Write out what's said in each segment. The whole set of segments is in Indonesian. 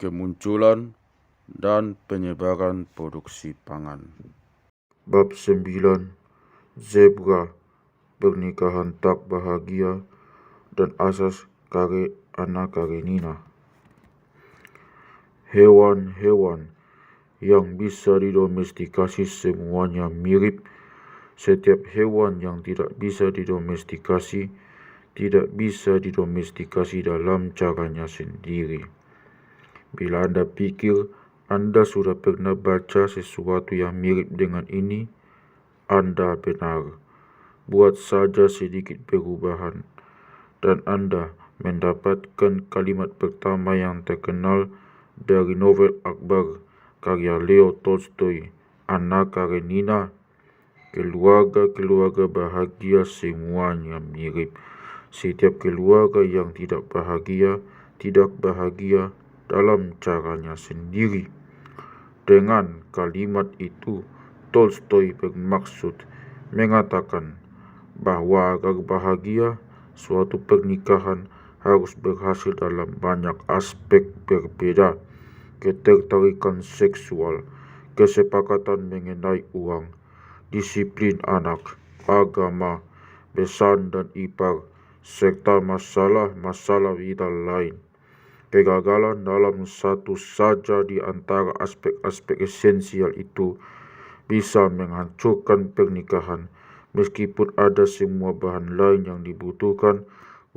kemunculan dan penyebaran produksi pangan. Bab 9. Zebra, pernikahan tak bahagia, dan asas Anna Karenina. Hewan-hewan yang bisa didomestikasi semuanya mirip. Setiap hewan yang tidak bisa didomestikasi tidak bisa didomestikasi dalam caranya sendiri. Bila Anda pikir Anda sudah pernah baca sesuatu yang mirip dengan ini, Anda benar. Buat saja sedikit perubahan, dan Anda mendapatkan kalimat pertama yang terkenal dari novel Akbar karya Leo Tolstoy, Anna Karenina. Keluarga-keluarga bahagia semuanya mirip. Setiap keluarga yang tidak bahagia dalam caranya sendiri. Dengan kalimat itu, Tolstoy bermaksud mengatakan bahwa agar bahagia, suatu pernikahan harus berhasil dalam banyak aspek berbeda. Ketertarikan seksual, kesepakatan mengenai uang, disiplin anak, agama, besan dan ipar, serta masalah-masalah vital lain. Kegagalan dalam satu saja di antara aspek-aspek esensial itu bisa menghancurkan pernikahan, meskipun ada semua bahan lain yang dibutuhkan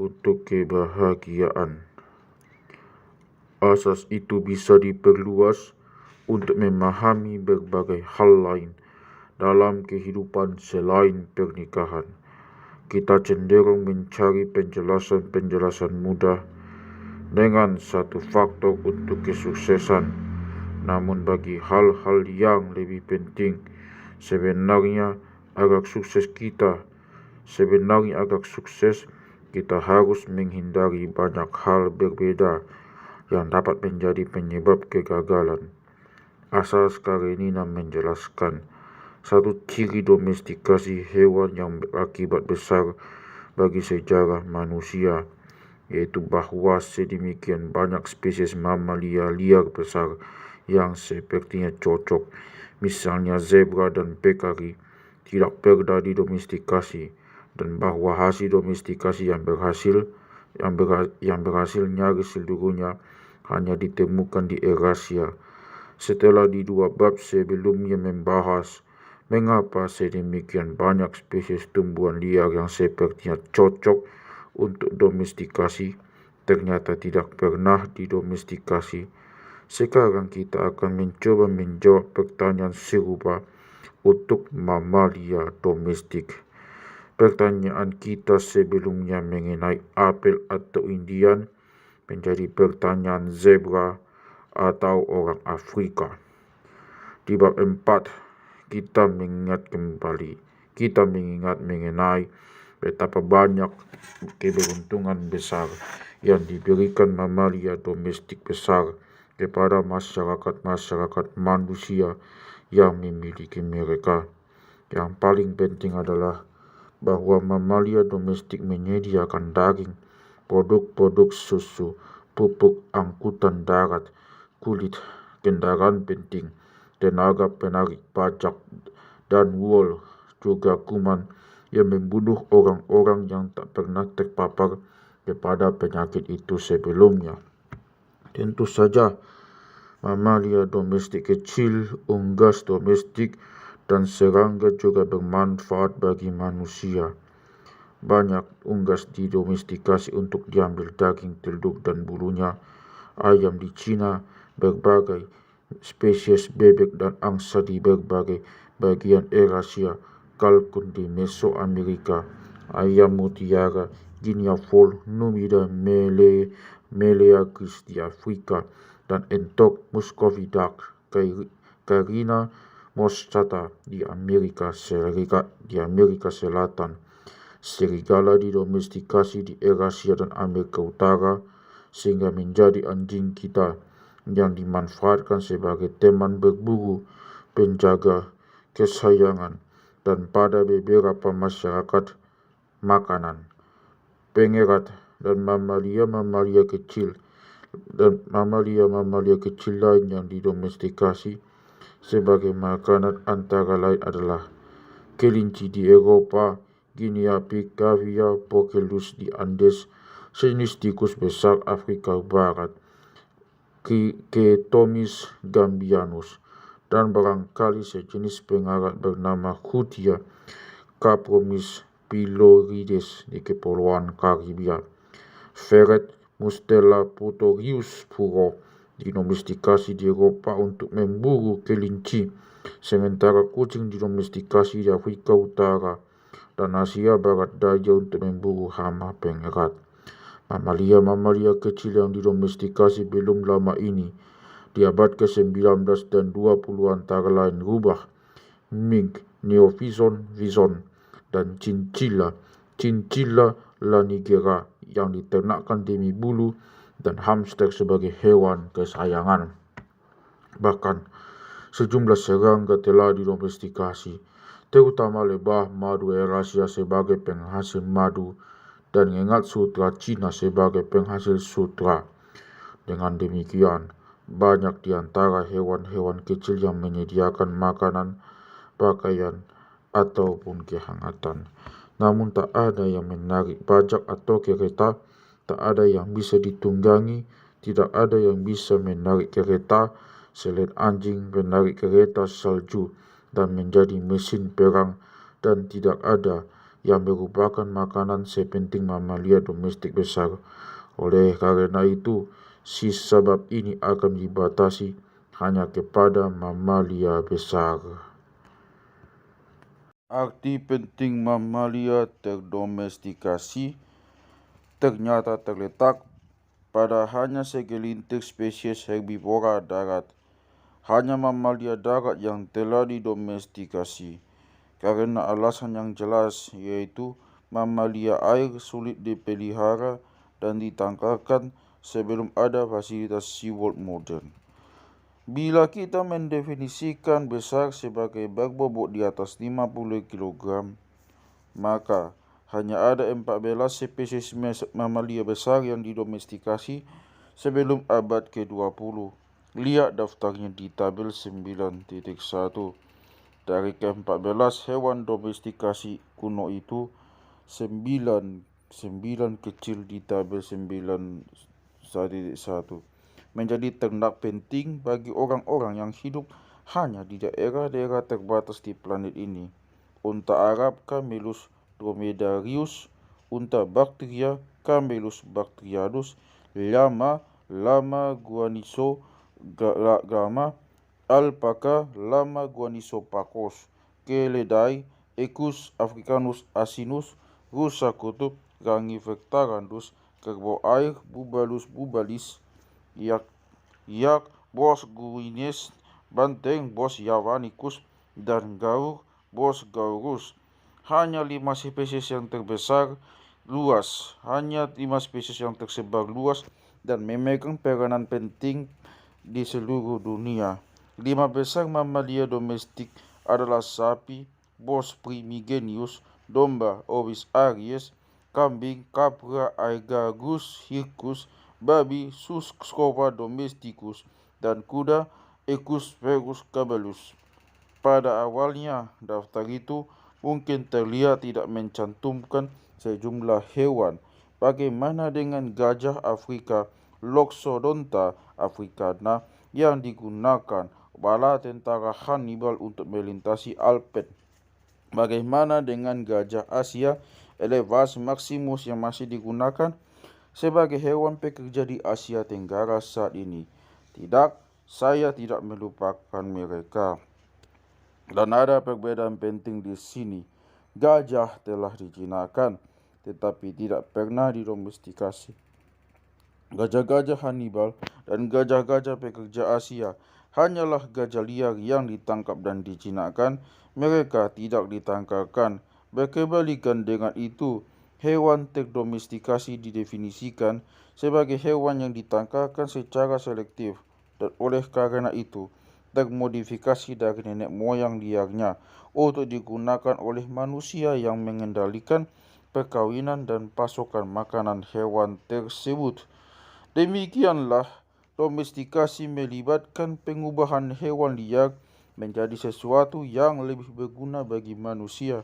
untuk kebahagiaan. Asas itu bisa diperluas untuk memahami berbagai hal lain dalam kehidupan selain pernikahan. Kita cenderung mencari penjelasan-penjelasan mudah dengan satu faktor untuk kesuksesan. Namun bagi hal-hal yang lebih penting, sebenarnya agar sukses kita harus menghindari banyak hal berbeda yang dapat menjadi penyebab kegagalan. Asas Karenina menjelaskan satu ciri domestikasi hewan yang berakibat besar bagi sejarah manusia, yaitu bahwa sedemikian banyak spesies mamalia liar besar yang sepertinya cocok, misalnya zebra dan pekari, tidak pernah didomestikasi, dan bahwa hasil domestikasi yang berhasil nyaris seluruhnya hanya ditemukan di Eurasia. Setelah di 2 bab sebelumnya membahas mengapa sedemikian banyak spesies tumbuhan liar yang sepertinya cocok untuk domestikasi ternyata tidak pernah didomestikasi, sekarang kita akan mencoba menjawab pertanyaan serupa untuk mamalia domestik. Pertanyaan kita sebelumnya mengenai apel atau Indian menjadi pertanyaan zebra atau orang Afrika. Di bab 4, kita mengingat mengenai betapa banyak keberuntungan besar yang diberikan mamalia domestik besar kepada masyarakat manusia yang memiliki mereka. Yang paling penting adalah bahwa mamalia domestik menyediakan daging, produk-produk susu, pupuk, angkutan darat, kulit, kendaraan penting, tenaga penarik pajak, dan wool, juga kuman yang membunuh orang-orang yang tak pernah terpapar kepada penyakit itu sebelumnya. Tentu saja, mamalia domestik kecil, unggas domestik, dan serangga juga bermanfaat bagi manusia. Banyak unggas didomestikasi untuk diambil daging, telur, dan bulunya. Ayam di Cina, berbagai spesies bebek dan angsa di berbagai bagian Eurasia, kalkun di Mesoamerika, ayam mutiara, Guinea fowl, Numida meleagris di Afrika, dan entok Muscovy duck, Carina moschata di Amerika Selatan. Serigala didomestikasi di Eurasia dan Amerika Utara sehingga menjadi anjing kita yang dimanfaatkan sebagai teman berburu, penjaga, kesayangan, dan pada beberapa masyarakat makanan. Pengerat dan mamalia-mamalia kecil dan mamalia-mamalia kecil lain yang didomestikasi sebagai makanan antara lain adalah kelinci di Eropa, Guinea pig, Gavia, Pokelus di Andes, sejenis tikus besar Afrika Barat, Ketomis gambianus, dan barangkali sejenis pengarat bernama Hutia Capromis pylorides di Kepulauan Karibia. Ferret Mustela putorius puro didomestikasi di Eropa untuk memburu kelinci, sementara kucing didomestikasi di Afrika Utara dan Asia Barat Daya untuk memburu hama pengerat. Mamalia-mamalia kecil yang didomestikasi belum lama ini di abad ke-19 dan 20 antara lain rubah, mink, neofison, vison, dan cincilla lanigera yang diternakkan demi bulu, dan hamster sebagai hewan kesayangan. Bahkan sejumlah serangga telah didomestikasi, terutama lebah madu Eurasia sebagai penghasil madu dan ngengat sutra Cina sebagai penghasil sutra. Dengan demikian, banyak di antara hewan-hewan kecil yang menyediakan makanan, pakaian, ataupun kehangatan. Namun tak ada yang menarik bajak atau kereta, tak ada yang bisa ditunggangi, tidak ada yang bisa menarik kereta selain anjing menarik kereta salju dan menjadi mesin perang, dan tidak ada yang merupakan makanan sepenting mamalia domestik besar. Oleh karena itu, sebab ini akan dibatasi hanya kepada mamalia besar. Arti penting mamalia terdomestikasi ternyata terletak pada hanya segelintir spesies herbivora darat. Hanya mamalia darat yang telah didomestikasi karena alasan yang jelas, yaitu mamalia air sulit dipelihara dan ditangkarkan sebelum ada fasilitas SeaWorld modern. Bila kita mendefinisikan besar sebagai berbobot di atas 50 kg, maka hanya ada 14 spesies mamalia besar yang didomestikasi sebelum abad ke-20. Lihat daftarnya di tabel 9.1. Dari ke-14 hewan domestikasi kuno itu, 9 kecil di tabel 9.1 menjadi ternak penting bagi orang-orang yang hidup hanya di daerah-daerah terbatas di planet ini. Unta Arab Camelus dromedarius, unta bakteria Camelus bactrianus, Lama guanisogama, alpaka Lama guanisopacus, Keledai Equus africanus asinus, rusa kutub Rangifectarandus, kerbau air Bubalus bubalis, yak Bos guineus, banteng Bos javanicus, dan gaur Bos gaurus. Hanya 5 spesies yang tersebar luas dan memegang peranan penting di seluruh dunia. 5 besar mamalia domestik adalah sapi Bos primigenius, domba Ovis aries, kambing Capra aegagus hircus, babi Suscopa domesticus, dan kuda Equus ferus caballus. Pada awalnya, daftar itu mungkin terlihat tidak mencantumkan sejumlah hewan. Bagaimana dengan gajah Afrika Loxodonta africana yang digunakan bala tentara Hannibal untuk melintasi Alpen? Bagaimana dengan gajah Asia Elevas maximus yang masih digunakan sebagai hewan pekerja di Asia Tenggara saat ini? Tidak, saya tidak melupakan mereka. Dan ada perbedaan penting di sini. Gajah telah dijinakkan, tetapi tidak pernah didomestikasi. Gajah-gajah Hannibal dan gajah-gajah pekerja Asia hanyalah gajah liar yang ditangkap dan dijinakkan. Mereka tidak ditangkarkan. Berkebalikan dengan itu, hewan terdomestikasi didefinisikan sebagai hewan yang ditangkarkan secara selektif dan oleh karena itu termodifikasi dari nenek moyang liarnya untuk digunakan oleh manusia yang mengendalikan perkawinan dan pasokan makanan hewan tersebut. Demikianlah, domestikasi melibatkan pengubahan hewan liar menjadi sesuatu yang lebih berguna bagi manusia.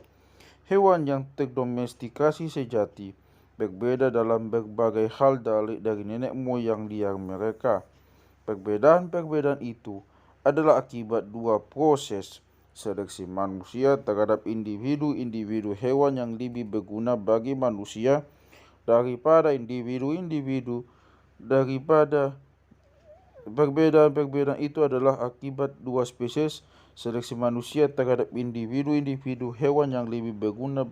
Hewan yang terdomestikasi sejati berbeda dalam berbagai hal dari nenek moyang liar mereka. Perbedaan-perbedaan itu adalah akibat dua proses seleksi manusia terhadap individu-individu hewan yang lebih berguna bagi manusia daripada individu-individu daripada perbedaan-perbedaan itu adalah akibat dua spesies seleksi manusia terhadap individu-individu hewan yang lebih berguna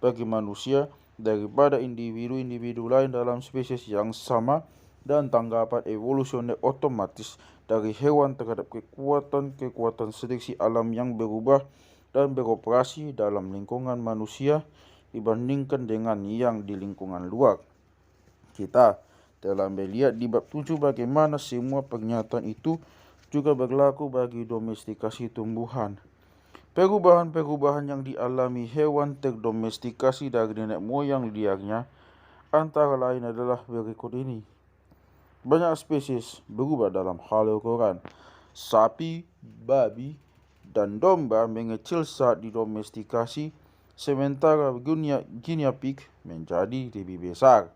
bagi manusia daripada individu-individu lain dalam spesies yang sama, dan tanggapan evolusioner otomatis dari hewan terhadap kekuatan seleksi alam yang berubah dan beroperasi dalam lingkungan manusia dibandingkan dengan yang di lingkungan luar. Kita telah melihat di bab 7 bagaimana semua pernyataan itu juga berlaku bagi domestikasi tumbuhan. Perubahan-perubahan yang dialami hewan terdomestikasi dari nenek moyang liarnya antara lain adalah berikut ini. Banyak spesies berubah dalam hal ukuran. Sapi, babi, dan domba mengecil saat didomestikasi, sementara guinea pig menjadi lebih besar.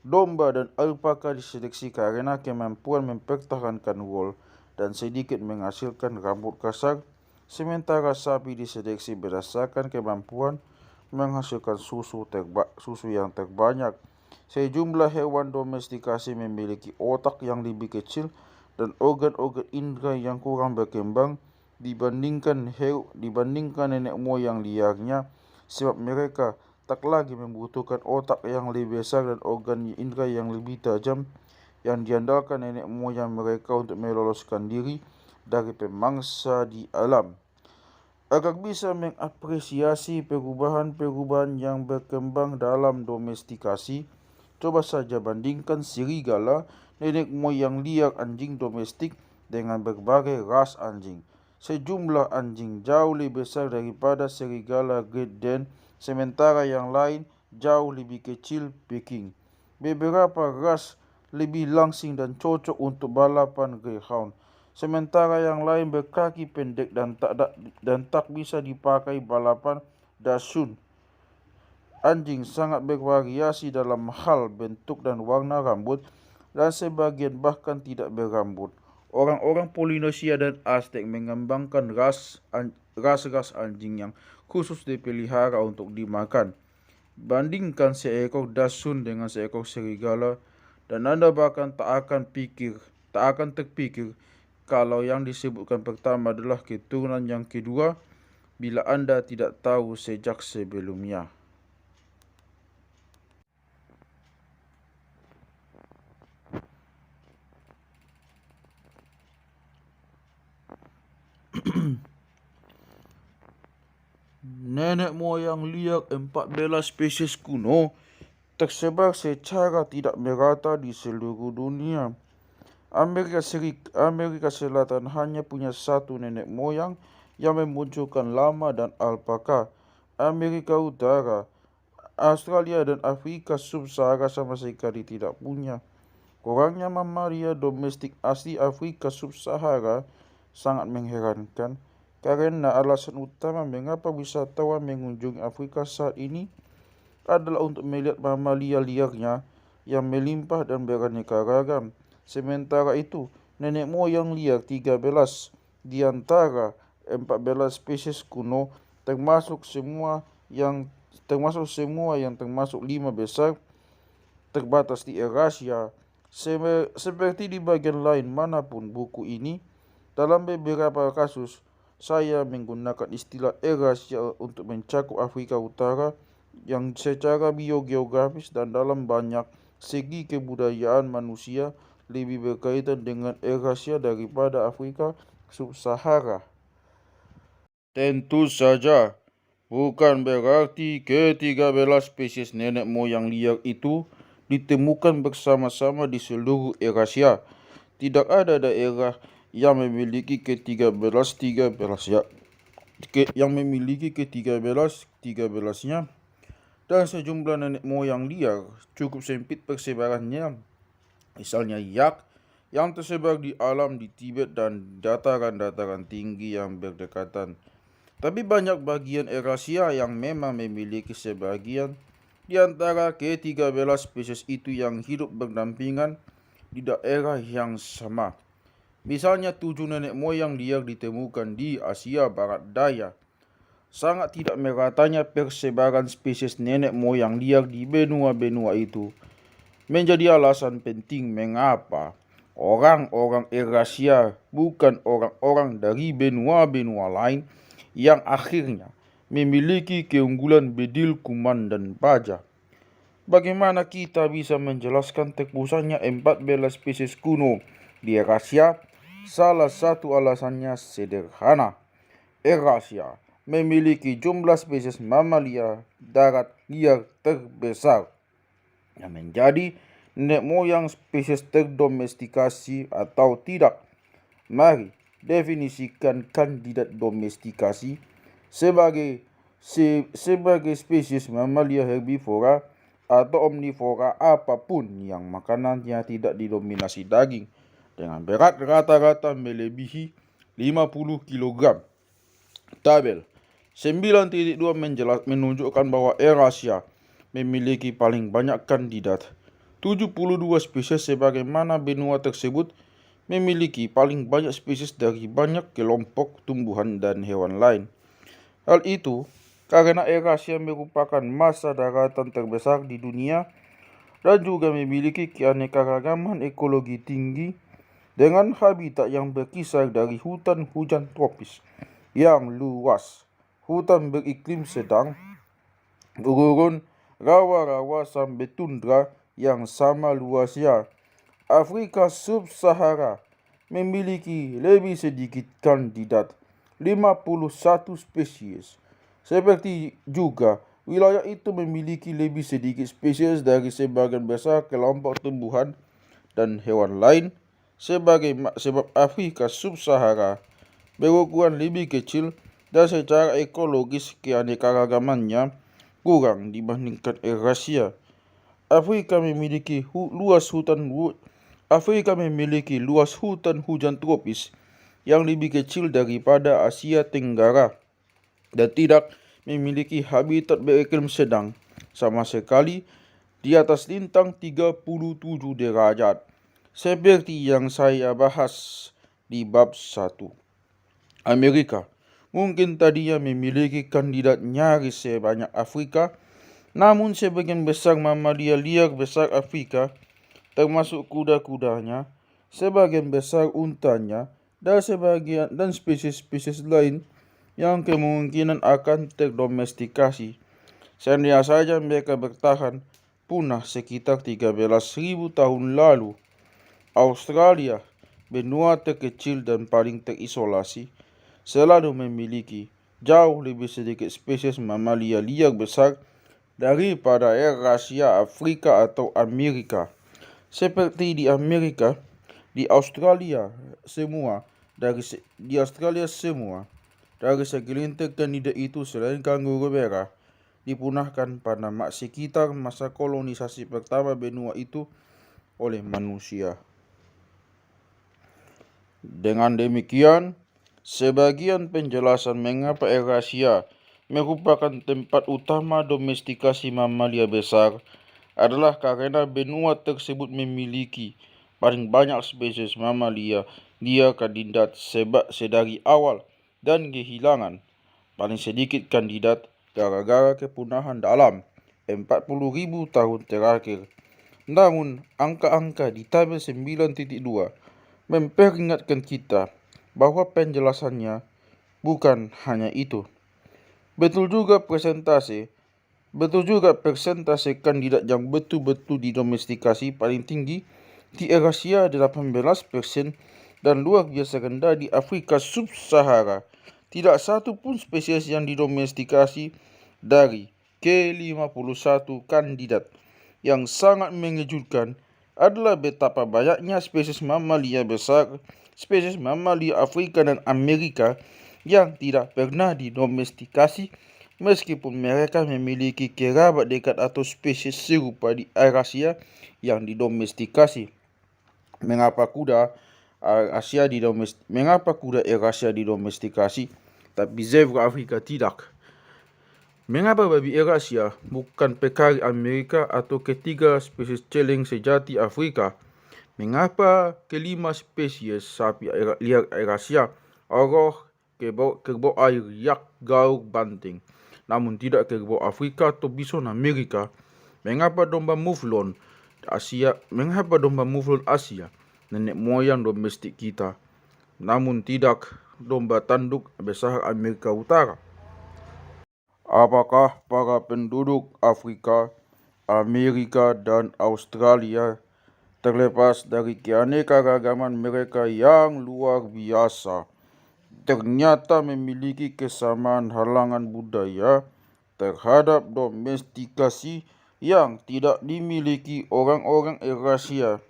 Domba dan alpaka diseleksi karena kemampuan mempertahankan wool dan sedikit menghasilkan rambut kasar, sementara sapi diseleksi berdasarkan kemampuan menghasilkan susu yang terbanyak. Sejumlah hewan domestikasi memiliki otak yang lebih kecil dan organ-organ indera yang kurang berkembang dibandingkan nenek moyang liarnya, sebab mereka tak lagi membutuhkan otak yang lebih besar dan organ indera yang lebih tajam yang diandalkan nenek moyang mereka untuk meloloskan diri dari pemangsa di alam. Agar bisa mengapresiasi perubahan-perubahan yang berkembang dalam domestikasi, coba saja bandingkan serigala, nenek moyang liar anjing domestik, dengan berbagai ras anjing. Sejumlah anjing jauh lebih besar daripada serigala Great Dane, sementara yang lain jauh lebih kecil Peking. Beberapa ras lebih langsing dan cocok untuk balapan greyhound, sementara yang lain berkaki pendek dan tak bisa dipakai balapan Dachshund. Anjing sangat bervariasi dalam hal bentuk dan warna rambut, dan sebagian bahkan tidak berambut. Orang-orang Polinesia dan Aztec mengembangkan ras-ras anjing yang khusus dipelihara untuk dimakan. Bandingkan seekor Dachshund dengan seekor serigala, dan Anda bahkan tak akan terpikir kalau yang disebutkan pertama adalah keturunan yang kedua bila Anda tidak tahu sejak sebelumnya. Nenek moyang liar 14 spesies kuno tersebar secara tidak merata di seluruh dunia. Amerika Selatan hanya punya satu nenek moyang yang memunculkan lama dan alpaka. Amerika Utara, Australia, dan Afrika Sub-Sahara sama sekali tidak punya. Kurangnya mamalia domestik asli Afrika Sub-Sahara sangat mengherankan, karena alasan utama mengapa wisatawan mengunjungi Afrika saat ini adalah untuk melihat mamalia liarnya yang melimpah dan beraneka ragam. Sementara itu, nenek moyang liar 13 di antara 14 spesies kuno, termasuk semua yang termasuk 5 besar, terbatas di Eurasia. Seperti di bagian lain manapun buku ini, dalam beberapa kasus saya menggunakan istilah Eurasia untuk mencakup Afrika Utara yang secara biogeografis dan dalam banyak segi kebudayaan manusia lebih berkaitan dengan Eurasia daripada Afrika Sub-Sahara. Tentu saja, bukan berarti ke-13 spesies nenek moyang liar itu ditemukan bersama-sama di seluruh Eurasia. Tidak ada daerah yang memiliki ke-13-13-nya, dan sejumlah nenek moyang liar cukup sempit persebarannya misalnya yak yang tersebar di alam di Tibet dan dataran-dataran tinggi yang berdekatan. Tapi banyak bagian Eurasia yang memang memiliki sebagian di antara ke-13 spesies itu yang hidup berdampingan di daerah yang sama. Misalnya 7 nenek moyang liar ditemukan di Asia Barat Daya. Sangat tidak meratanya persebaran spesies nenek moyang liar di benua-benua itu menjadi alasan penting mengapa orang-orang Eurasia bukan orang-orang dari benua-benua lain yang akhirnya memiliki keunggulan bedil, kuman, dan baja. Bagaimana kita bisa menjelaskan terpusatnya 14 spesies kuno di Eurasia? Salah satu alasannya sederhana. Eurasia memiliki jumlah spesies mamalia darat liar terbesar yang menjadi nenek moyang spesies terdomestikasi atau tidak. Mari definisikan kandidat domestikasi sebagai spesies mamalia herbivora atau omnivora apapun yang makanannya tidak didominasi daging dengan berat rata-rata melebihi 50 kg. Tabel 9.2 menunjukkan bahwa Eurasia memiliki paling banyak kandidat, 72 spesies, sebagaimana benua tersebut memiliki paling banyak spesies dari banyak kelompok tumbuhan dan hewan lain. Hal itu karena Eurasia merupakan massa daratan terbesar di dunia dan juga memiliki keanekaragaman ekologi tinggi dengan habitat yang berkisar dari hutan hujan tropis yang luas, hutan beriklim sedang, gurun, rawa-rawa sampai tundra yang sama luasnya. Afrika Sub-Sahara memiliki lebih sedikit kandidat, 51 spesies. Seperti juga wilayah itu memiliki lebih sedikit spesies dari sebagian besar kelompok tumbuhan dan hewan lain, sebab Afrika Sub-Sahara berukuran lebih kecil dan secara ekologis keanekaragamannya kurang dibandingkan Eurasia. Afrika memiliki luas hutan hujan tropis yang lebih kecil daripada Asia Tenggara dan tidak memiliki habitat beriklim sedang sama sekali di atas lintang 37 derajat, seperti yang saya bahas di bab 1. Amerika mungkin tadinya memiliki kandidat nyaris sebanyak Afrika, namun sebagian besar mamalia liar besar Afrika, termasuk kuda-kudanya, sebagian besar untanya, dan spesies-spesies lain yang kemungkinan akan terdomestikasi. Seandainya saja mereka bertahan punah sekitar 13.000 tahun lalu. Australia, benua terkecil dan paling terisolasi, selalu memiliki jauh lebih sedikit spesies mamalia liar besar daripada Eurasia, Afrika, atau Amerika. Seperti di Amerika, di Australia semua dari segelintir kandidat itu selain kanguru merah dipunahkan pada sekitar masa kolonisasi pertama benua itu oleh manusia. Dengan demikian, sebagian penjelasan mengapa Eurasia merupakan tempat utama domestikasi mamalia besar adalah karena benua tersebut memiliki paling banyak spesies mamalia liar kandidat sedari awal dan kehilangan paling sedikit kandidat gara-gara kepunahan dalam 40.000 tahun terakhir. Namun, angka-angka di tabel 9.2 memperingatkan kita bahwa penjelasannya bukan hanya itu. Betul juga persentase kandidat yang betul-betul didomestikasi paling tinggi di Eurasia 18% dan luar biasa rendah di Afrika Sub-Sahara. Tidak satu pun spesies yang didomestikasi dari ke-51 kandidat. Yang sangat mengejutkan adalah betapa banyaknya spesies mamalia besar, spesies mamalia Afrika dan Amerika yang tidak pernah didomestikasi, meskipun mereka memiliki kerabat dekat atau spesies serupa di Eurasia yang didomestikasi. Mengapa kuda mengapa kuda Eurasia didomestikasi tapi zebra Afrika tidak? Mengapa babi Eurasia bukan pekari Amerika atau ketiga spesies celeng sejati Afrika? Mengapa kelima spesies sapi liar Eurasia oroh kerbau air yak gaur banting, namun tidak kerbau Afrika atau bison Amerika? Mengapa domba muflon Asia, nenek moyang domestik kita, namun tidak domba tanduk besar Amerika Utara? Apakah para penduduk Afrika, Amerika, dan Australia terlepas dari keanekaragaman mereka yang luar biasa, ternyata memiliki kesamaan halangan budaya terhadap domestikasi yang tidak dimiliki orang-orang Eurasia?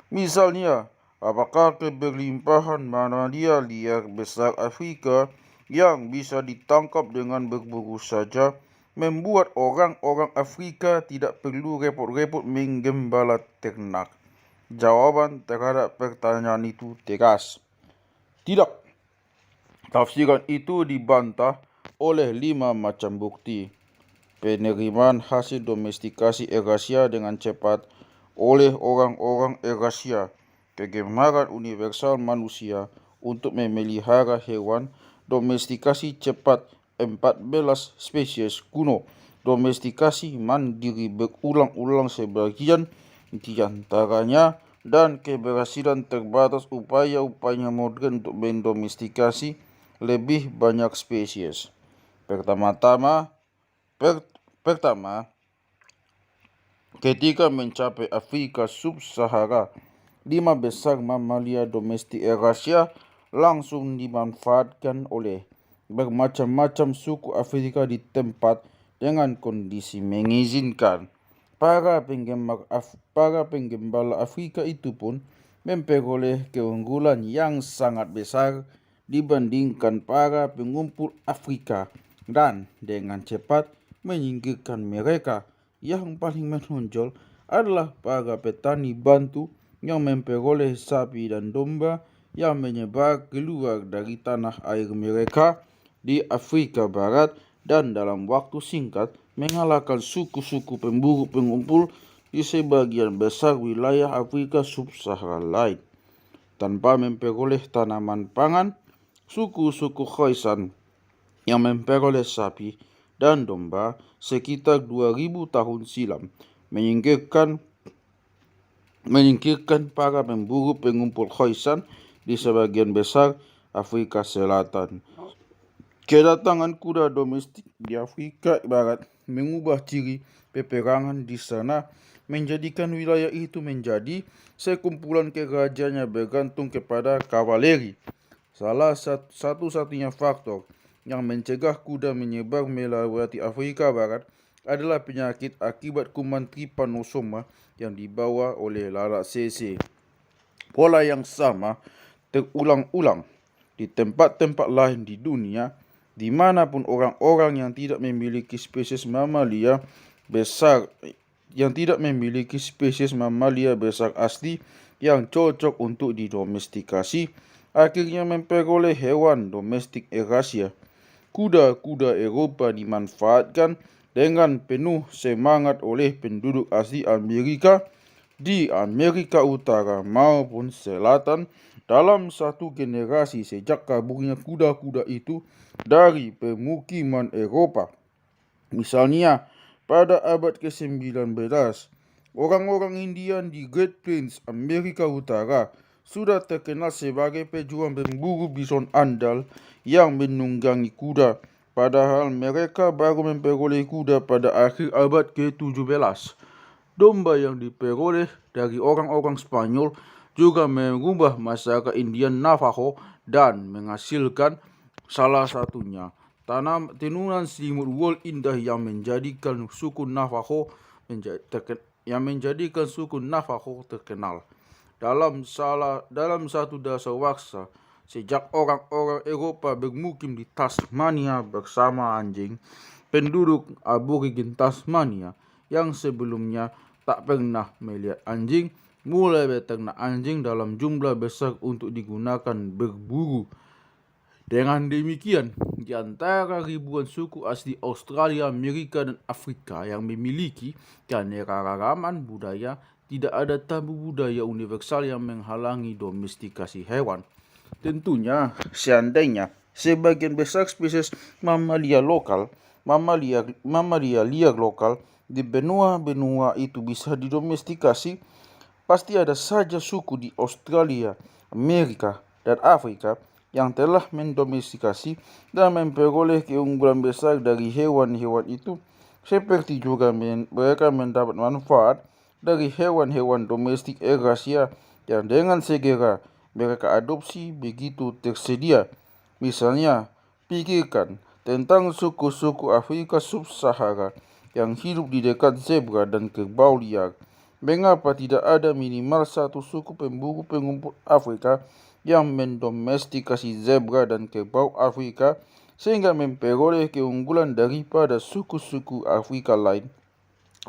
Misalnya, apakah keberlimpahan mamalia liar besar Afrika yang bisa ditangkap dengan berburu saja membuat orang-orang Afrika tidak perlu repot-repot menggembala ternak? Jawaban terhadap pertanyaan itu tegas. Tidak. Tafsiran itu dibantah oleh 5 macam bukti. Penerimaan hasil domestikasi Eurasia dengan cepat oleh orang-orang Eurasia, kegemaran universal manusia untuk memelihara hewan, domestikasi cepat 14 spesies kuno, domestikasi mandiri berulang-ulang sebagian di antaranya, dan keberhasilan terbatas upaya-upaya modern untuk mendomestikasi lebih banyak spesies. Pertama, ketika mencapai Afrika Sub-Sahara, 5 besar mamalia domestik Eurasia langsung dimanfaatkan oleh bermacam-macam suku Afrika di tempat dengan kondisi mengizinkan. Para penggembala Afrika itu pun memperoleh keunggulan yang sangat besar dibandingkan para pengumpul Afrika dan dengan cepat menyingkirkan mereka. Yang paling menonjol adalah para petani Bantu yang memperoleh sapi dan domba yang menyebar keluar dari tanah air mereka di Afrika Barat dan dalam waktu singkat mengalahkan suku-suku pemburu pengumpul di sebagian besar wilayah Afrika Sub-Sahara lain. Tanpa memperoleh tanaman pangan, suku-suku Khoisan yang memperoleh sapi dan domba sekitar 2000 tahun silam menyingkirkan para pemburu pengumpul Khoisan di sebagian besar Afrika Selatan. Kedatangan kuda domestik di Afrika Barat mengubah ciri peperangan di sana, menjadikan wilayah itu menjadi sekumpulan kerajaan yang bergantung kepada kavaleri. Salah satu-satunya faktor yang mencegah kuda menyebar melewati Afrika Barat adalah penyakit akibat kuman trypanosoma yang dibawa oleh lalat sese. Pola yang sama terulang-ulang di tempat-tempat lain di dunia, dimanapun orang-orang yang tidak memiliki spesies mamalia besar asli yang cocok untuk didomestikasi, akhirnya memperoleh hewan domestik Eurasia. Kuda-kuda Eropa dimanfaatkan dengan penuh semangat oleh penduduk asli Amerika di Amerika Utara maupun Selatan dalam satu generasi sejak kaburnya kuda-kuda itu dari pemukiman Eropa. Misalnya, pada abad ke-19, orang-orang Indian di Great Plains, Amerika Utara, sudah terkenal sebagai pejuang pemburu bison andal yang menunggangi kuda, padahal mereka baru memperoleh kuda pada akhir abad ke-17. Domba yang diperoleh dari orang-orang Spanyol juga mengubah masyarakat Indian Navajo dan menghasilkan salah satunya tenunan selimut wool indah yang menjadikan suku Navajo terkenal. Dalam satu dasawarsa, sejak orang-orang Eropa bermukim di Tasmania bersama anjing, penduduk aborigin Tasmania yang sebelumnya tak pernah melihat anjing mulai beternak anjing dalam jumlah besar untuk digunakan berburu. Dengan demikian, di antara ribuan suku asli Australia, Amerika, dan Afrika yang memiliki keanekaragaman budaya, tidak ada tabu budaya universal yang menghalangi domestikasi hewan. Tentunya, seandainya sebagian besar spesies mamalia liar lokal di benua-benua itu bisa didomestikasi, pasti ada saja suku di Australia, Amerika, dan Afrika yang telah mendomestikasi dan memperoleh keunggulan besar dari hewan-hewan itu, seperti juga mereka mendapat manfaat dari hewan-hewan domestik Eurasia yang dengan segera mereka adopsi begitu tersedia. Misalnya, pikirkan tentang suku-suku Afrika Sub-Sahara yang hidup di dekat zebra dan kerbau liar. Mengapa tidak ada minimal satu suku pemburu pengumpul Afrika yang mendomestikasi zebra dan kerbau Afrika sehingga memperoleh keunggulan daripada suku-suku Afrika lain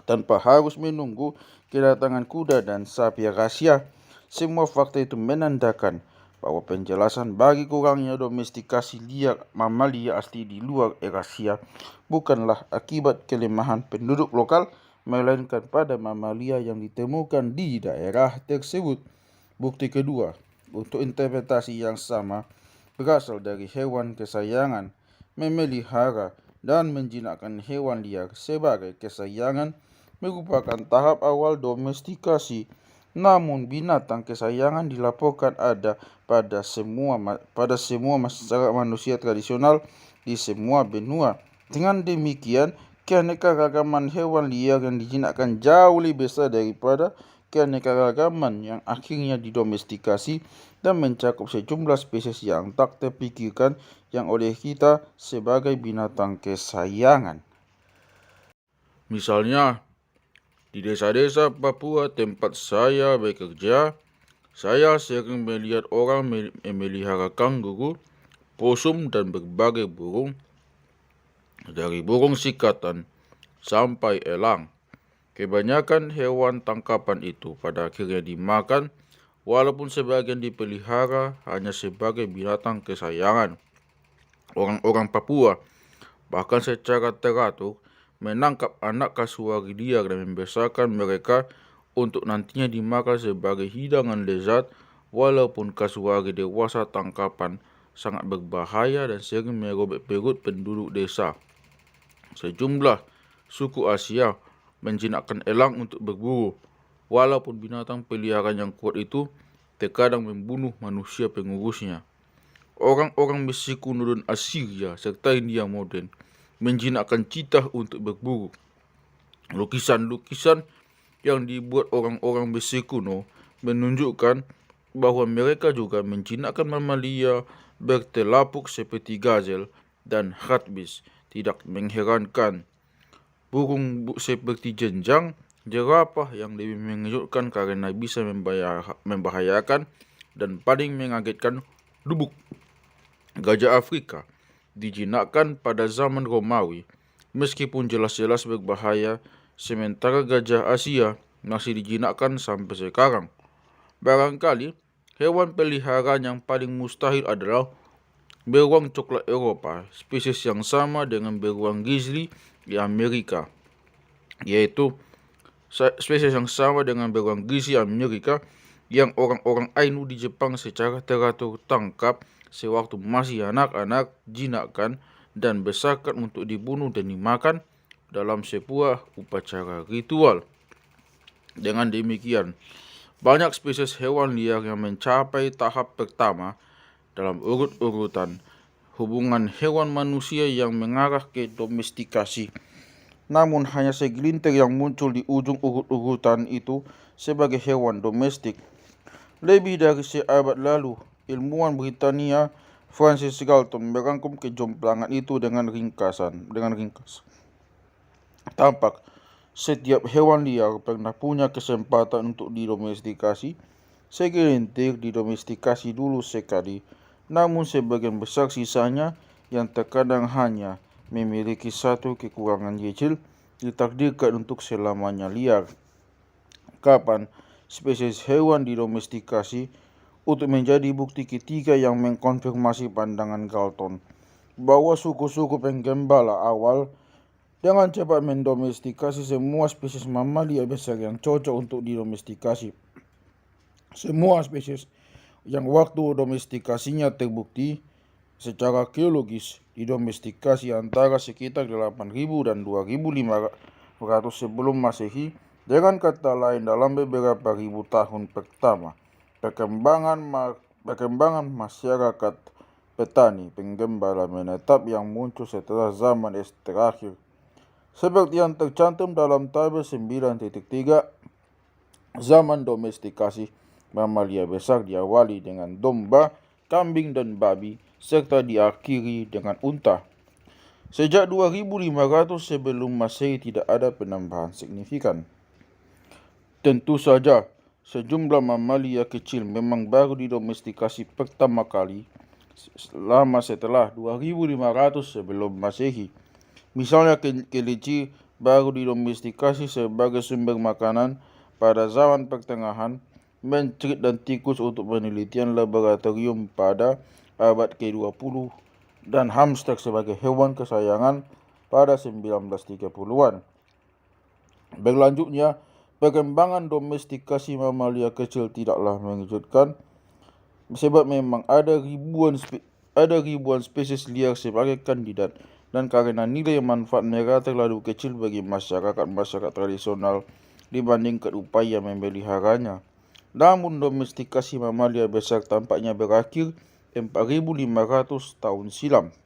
tanpa harus menunggu kedatangan kuda dan sapi rahasia? Semua fakta itu menandakan bahwa penjelasan bagi kurangnya domestikasi liar mamalia asli di luar Eurasia bukanlah akibat kelemahan penduduk lokal, melainkan pada mamalia yang ditemukan di daerah tersebut. Bukti kedua untuk interpretasi yang sama berasal dari hewan kesayangan. Memelihara dan menjinakkan hewan liar sebagai kesayangan merupakan tahap awal domestikasi. Namun binatang kesayangan dilaporkan ada pada semua masyarakat manusia tradisional di semua benua. Dengan demikian, keanekaragaman hewan liar yang dijinakkan jauh lebih besar daripada keanekaragaman yang akhirnya didomestikasi dan mencakup sejumlah spesies yang tak terpikirkan yang oleh kita sebagai binatang kesayangan. Misalnya, di desa-desa Papua tempat saya bekerja, saya sering melihat orang memelihara kanguru, posum, dan berbagai burung, dari burung sikatan sampai elang. Kebanyakan hewan tangkapan itu pada akhirnya dimakan, walaupun sebagian dipelihara hanya sebagai binatang kesayangan. Orang-orang Papua bahkan secara teratur menangkap anak kasuari liar dan membesarkan mereka untuk nantinya dimakan sebagai hidangan lezat, walaupun kasuari dewasa tangkapan sangat berbahaya dan sering merobek perut penduduk desa. Sejumlah suku Asia menjinakkan elang untuk berburu, walaupun binatang peliharaan yang kuat itu terkadang membunuh manusia pengurusnya. Orang-orang Mesir kuno dan Assyria serta India modern menjinakkan citah untuk berburu. Lukisan-lukisan yang dibuat orang-orang Mesir kuno menunjukkan bahwa mereka juga menjinakkan mamalia bertelapuk seperti gazel dan hatbis. Tidak mengherankan, burung seperti jenjang, jerapah yang lebih mengejutkan karena bisa membahayakan dan paling mengagetkan, lubuk gajah Afrika dijinakkan pada zaman Romawi, meskipun jelas-jelas berbahaya, sementara gajah Asia masih dijinakkan sampai sekarang. Barangkali hewan peliharaan yang paling mustahil adalah beruang coklat Eropa, spesies yang sama dengan beruang grizzly di Amerika, yaitu spesies yang sama dengan beruang grizzly Amerika yang orang-orang Ainu di Jepang secara teratur tangkap sewaktu masih anak-anak, jinakkan dan besarkan untuk dibunuh dan dimakan dalam sebuah upacara ritual. Dengan demikian, banyak spesies hewan liar yang mencapai tahap pertama dalam urut-urutan hubungan hewan manusia yang mengarah ke domestikasi. Namun hanya segelintir yang muncul di ujung urut-urutan itu sebagai hewan domestik. Lebih dari seabad lalu, ilmuwan Britania Francis Galton merangkum kejomplangan itu dengan ringkas. Tampak setiap hewan liar pernah punya kesempatan untuk didomestikasi. Segelintir didomestikasi dulu sekali, namun sebagian besar sisanya yang terkadang hanya memiliki satu kekurangan kecil ditakdirkan untuk selamanya liar. Kapan spesies hewan didomestikasi untuk menjadi bukti ketiga yang mengkonfirmasi pandangan Galton bahwa suku-suku penggembala awal dengan cepat mendomestikasi semua spesies mamalia besar yang cocok untuk didomestikasi. Semua spesies yang waktu domestikasinya terbukti secara geologis didomestikasi antara sekitar 8.000 dan 2.500 sebelum Masehi. Dengan kata lain, dalam beberapa ribu tahun pertama, perkembangan masyarakat petani penggembala menetap yang muncul setelah zaman es terakhir. Seperti yang tercantum dalam tabel 9.3, zaman domestikasi mamalia besar diawali dengan domba, kambing, dan babi, serta diakhiri dengan unta. Sejak 2.500 sebelum Masehi tidak ada penambahan signifikan. Tentu saja, sejumlah mamalia kecil memang baru didomestikasi pertama kali lama setelah 2.500 sebelum Masehi. Misalnya kelinci baru didomestikasi sebagai sumber makanan pada zaman pertengahan, mencrit dan tikus untuk penelitian laboratorium pada abad ke-20, dan hamster sebagai hewan kesayangan pada 1930-an. Berlanjutnya, perkembangan domestikasi mamalia kecil tidaklah mengejutkan, sebab memang ada ribuan spesies liar sebagai kandidat, dan karena nilai manfaat mereka terlalu kecil bagi masyarakat tradisional dibandingkan upaya memeliharanya. Namun domestikasi mamalia besar tampaknya berakhir 4.500 tahun silam.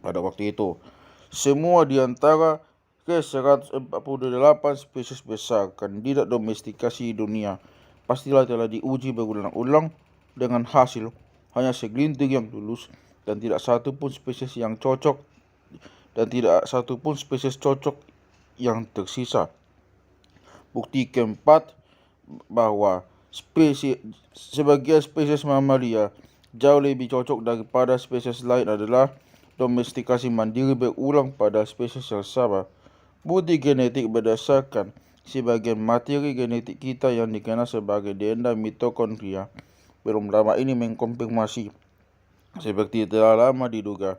Pada waktu itu, semua di antara ke-148 spesies besar kandidat domestikasi dunia pastilah telah diuji berulang-ulang dengan hasil hanya segelintir yang lulus, dan tidak satu pun spesies yang tersisa. Bukti keempat bahwa sebagian spesies mamalia jauh lebih cocok daripada spesies lain adalah domestikasi mandiri berulang pada spesies yang sama. Bukti genetik berdasarkan sebagian materi genetik kita yang dikenal sebagai DNA mitokondria belum lama ini mengkonfirmasi, seperti telah lama diduga,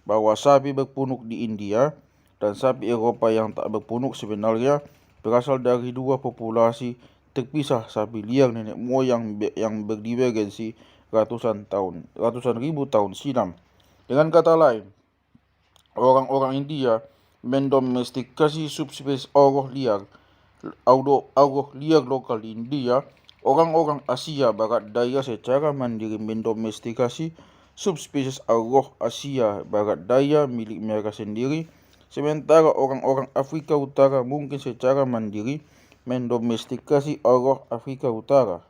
bahwa sapi berpunuk di India dan sapi Eropa yang tak berpunuk sebenarnya berasal dari dua populasi terpisah sapi liar nenek moyang yang berdivergensi ratusan ribu tahun silam. Dengan kata lain, orang-orang India mendomestikasi subspesies aroh liar lokal di India. Orang-orang Asia Barat Daya secara mandiri mendomestikasi subspesies aroh Asia Barat Daya milik mereka sendiri, sementara orang-orang Afrika Utara mungkin secara mandiri mendomestikasi aroh Afrika Utara.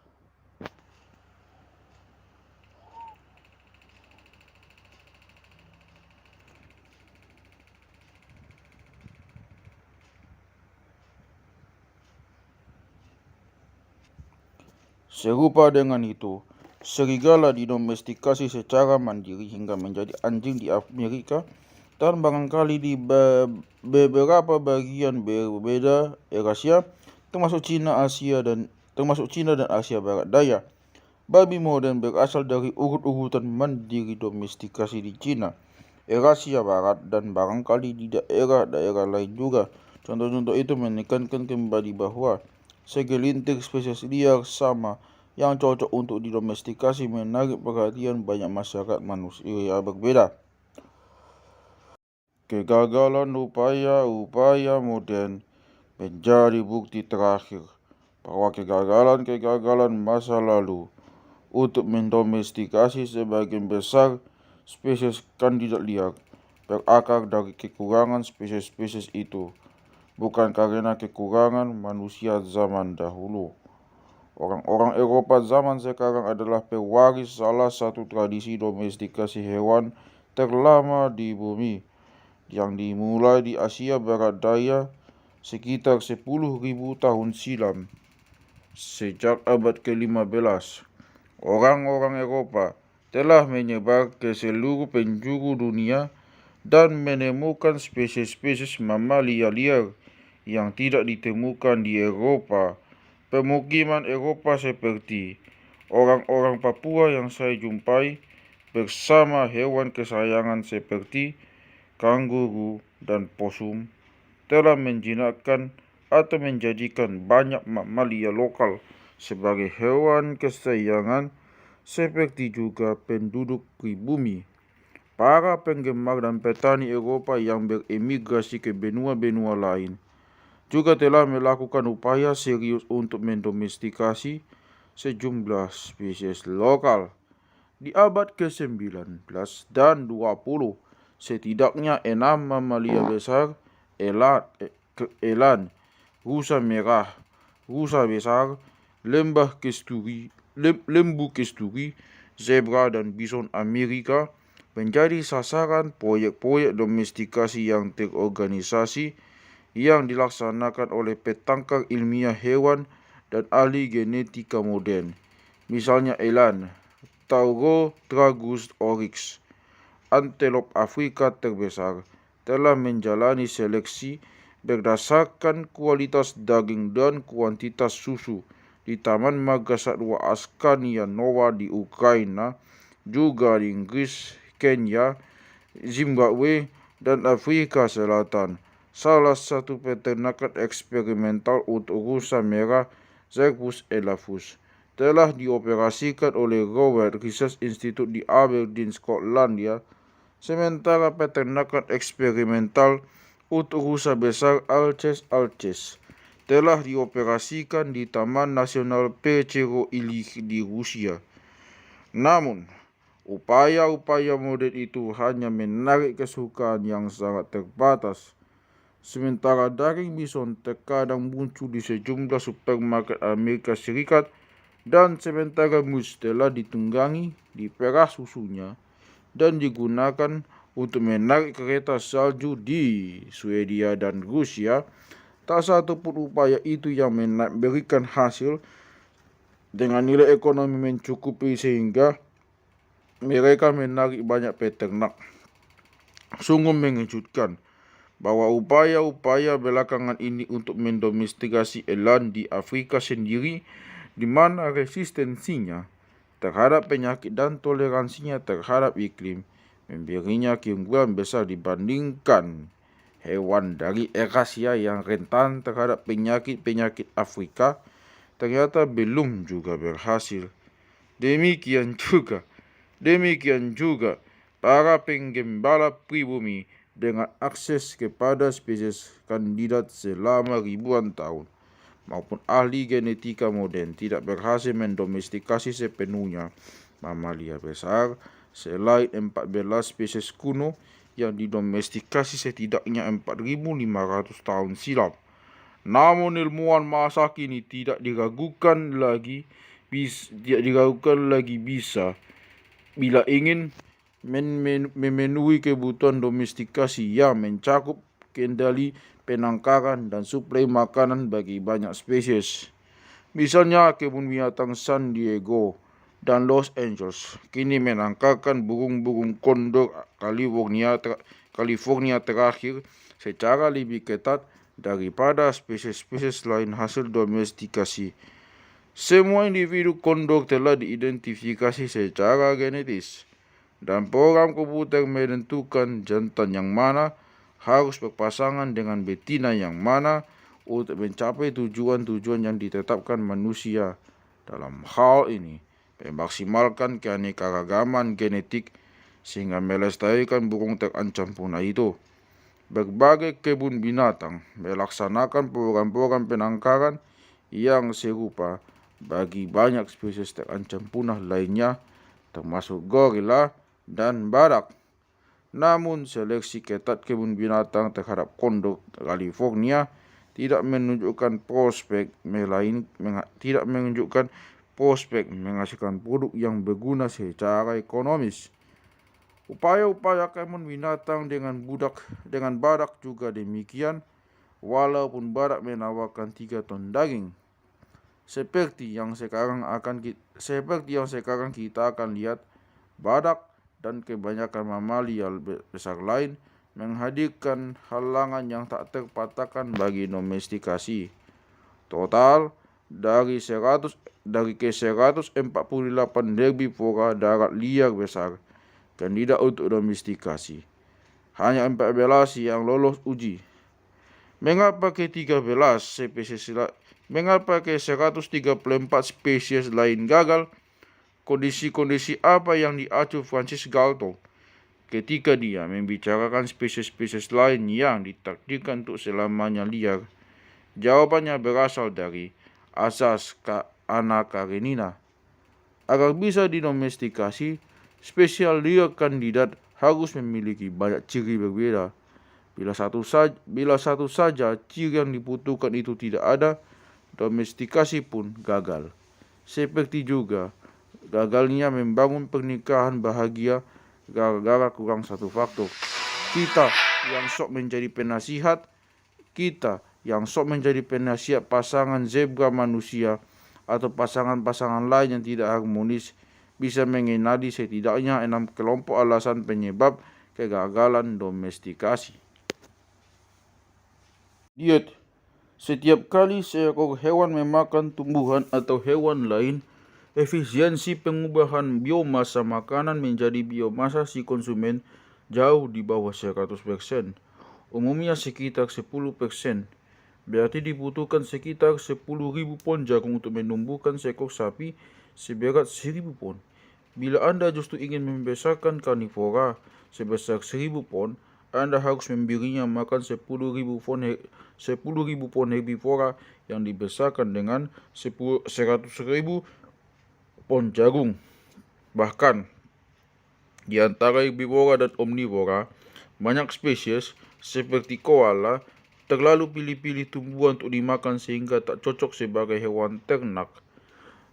Serupa dengan itu, serigala didomestikasi secara mandiri hingga menjadi anjing di Amerika, dan barangkali di beberapa bagian berbeda Eurasia, termasuk Cina dan Asia Barat Daya. Babi modern berasal dari urut-urutan mandiri domestikasi di Cina, Eurasia Barat, dan barangkali di daerah-daerah lain juga. Contoh-contoh itu menekankan kembali bahwa segelintir spesies liar sama yang cocok untuk didomestikasi menarik perhatian banyak masyarakat manusia berbeda. Kegagalan upaya modern menjadi bukti terakhir bahwa kegagalan masa lalu untuk mendomestikasi sebagian besar spesies kandidat liar berakar dari kekurangan spesies itu, bukan karena kekurangan manusia zaman dahulu. Orang-orang Eropa zaman sekarang adalah pewaris salah satu tradisi domestikasi hewan terlama di bumi, yang dimulai di Asia Barat Daya sekitar 10.000 tahun silam. Sejak abad ke-15, orang-orang Eropa telah menyebar ke seluruh penjuru dunia dan menemukan spesies-spesies mamalia liar yang tidak ditemukan di Eropa pemukiman Eropa seperti orang-orang Papua yang saya jumpai bersama hewan kesayangan seperti kanguru dan posum telah menjinakkan atau menjadikan banyak mamalia lokal sebagai hewan kesayangan, seperti juga penduduk pribumi. Para penggemar dan petani Eropa yang beremigrasi ke benua-benua lain juga telah melakukan upaya serius untuk mendomestikasi sejumlah spesies lokal. Di abad ke-19 dan 20, setidaknya 6 mamalia besar, eland, rusa merah, rusa besar, lembu kesturi, zebra, dan bison Amerika menjadi sasaran proyek-proyek domestikasi yang terorganisasi yang dilaksanakan oleh petangkar ilmiah hewan dan ahli genetika modern. Misalnya eland, Taurotragus oryx, antelop Afrika terbesar, telah menjalani seleksi berdasarkan kualitas daging dan kuantitas susu di Taman Marga Satwa Askania Nova di Ukraina, juga di Inggris, Kenya, Zimbabwe, dan Afrika Selatan. Salah satu peternakan eksperimental untuk rusa merah, Xerxes elaphus, telah dioperasikan oleh Royal Research Institute di Aberdeen, Skotlandia, sementara peternakan eksperimental untuk rusa besar Alces alces telah dioperasikan di Taman Nasional Pechero Ilich di Rusia. Namun, upaya-upaya modern itu hanya menarik kesukaan yang sangat terbatas. Sementara daging bison terkadang muncul di sejumlah supermarket Amerika Serikat, dan sementara moose telah ditunggangi, diperas susunya, dan digunakan untuk menarik kereta salju di Swedia dan Rusia, tak satu pun upaya itu yang memberikan hasil dengan nilai ekonomi mencukupi sehingga mereka menarik banyak peternak. Sungguh mengejutkan bahwa upaya-upaya belakangan ini untuk mendomestikasi eland di Afrika sendiri, di mana resistensinya terhadap penyakit dan toleransinya terhadap iklim memberinya keunggulan besar dibandingkan hewan dari Eurasia yang rentan terhadap penyakit-penyakit Afrika, ternyata belum juga berhasil. Demikian juga para penggembala pribumi dengan akses kepada spesies kandidat selama ribuan tahun maupun ahli genetika modern tidak berhasil mendomestikasi sepenuhnya mamalia besar selain 14 spesies kuno yang didomestikasi setidaknya 4.500 tahun silam. Namun ilmuwan masa kini tidak diragukan lagi bisa bila ingin memenuhi kebutuhan domestikasi yang mencakup kendali penangkaran dan suplai makanan bagi banyak spesies. Misalnya kebun binatang San Diego dan Los Angeles kini menangkarkan burung-burung kondor California terakhir secara lebih ketat daripada spesies-spesies lain hasil domestikasi. Semua individu kondor telah diidentifikasi secara genetis, dan program komputer menentukan jantan yang mana harus berpasangan dengan betina yang mana untuk mencapai tujuan-tujuan yang ditetapkan manusia. Dalam hal ini, memaksimalkan keanekaragaman genetik sehingga melestarikan burung terancam punah itu. Berbagai kebun binatang melaksanakan program-program penangkaran yang serupa bagi banyak spesies terancam punah lainnya, termasuk gorila dan badak. Namun seleksi ketat kebun binatang terhadap kondor California tidak menunjukkan prospek menghasilkan produk yang berguna secara ekonomis. Upaya-upaya kebun binatang dengan badak juga demikian, walaupun badak menawarkan 3 ton daging. Seperti yang sekarang kita akan lihat, badak dan kebanyakan mamalia besar lain menghadirkan halangan yang tak terpatahkan bagi domestikasi. Total, dari ke 148 herbivora darat liar besar kandidat untuk domestikasi. Hanya 14 yang lolos uji. Mengapa ke 134 spesies lain gagal? Kondisi-kondisi apa yang diacu Francis Galton ketika dia membicarakan spesies-spesies lain yang ditakdirkan untuk selamanya liar? Jawabannya berasal dari asas Anna Karenina. Agar bisa didomestikasi, spesies liar kandidat harus memiliki banyak ciri berbeda. Bila satu saja ciri yang dibutuhkan itu tidak ada, domestikasi pun gagal. Seperti juga gagalnya membangun pernikahan bahagia gara-gara kurang satu faktor. Kita yang sok menjadi penasihat pasangan zebra manusia atau pasangan-pasangan lain yang tidak harmonis bisa mengenali setidaknya 6 kelompok alasan penyebab kegagalan domestikasi. Diet. Setiap kali seekor hewan memakan tumbuhan atau hewan lain, efisiensi pengubahan biomasa makanan menjadi biomasa si konsumen jauh di bawah 100%, umumnya sekitar 10%. Berarti dibutuhkan sekitar 10.000 pon jagung untuk menumbuhkan seekor sapi seberat 1.000 pon. Bila Anda justru ingin membesarkan karnivora sebesar 1.000 pon, Anda harus memberinya makan 10.000 pon herbivora yang dibesarkan dengan 100.000 pon jagung. Bahkan, di antara herbivora dan omnivora, banyak spesies seperti koala terlalu pilih-pilih tumbuhan untuk dimakan sehingga tak cocok sebagai hewan ternak.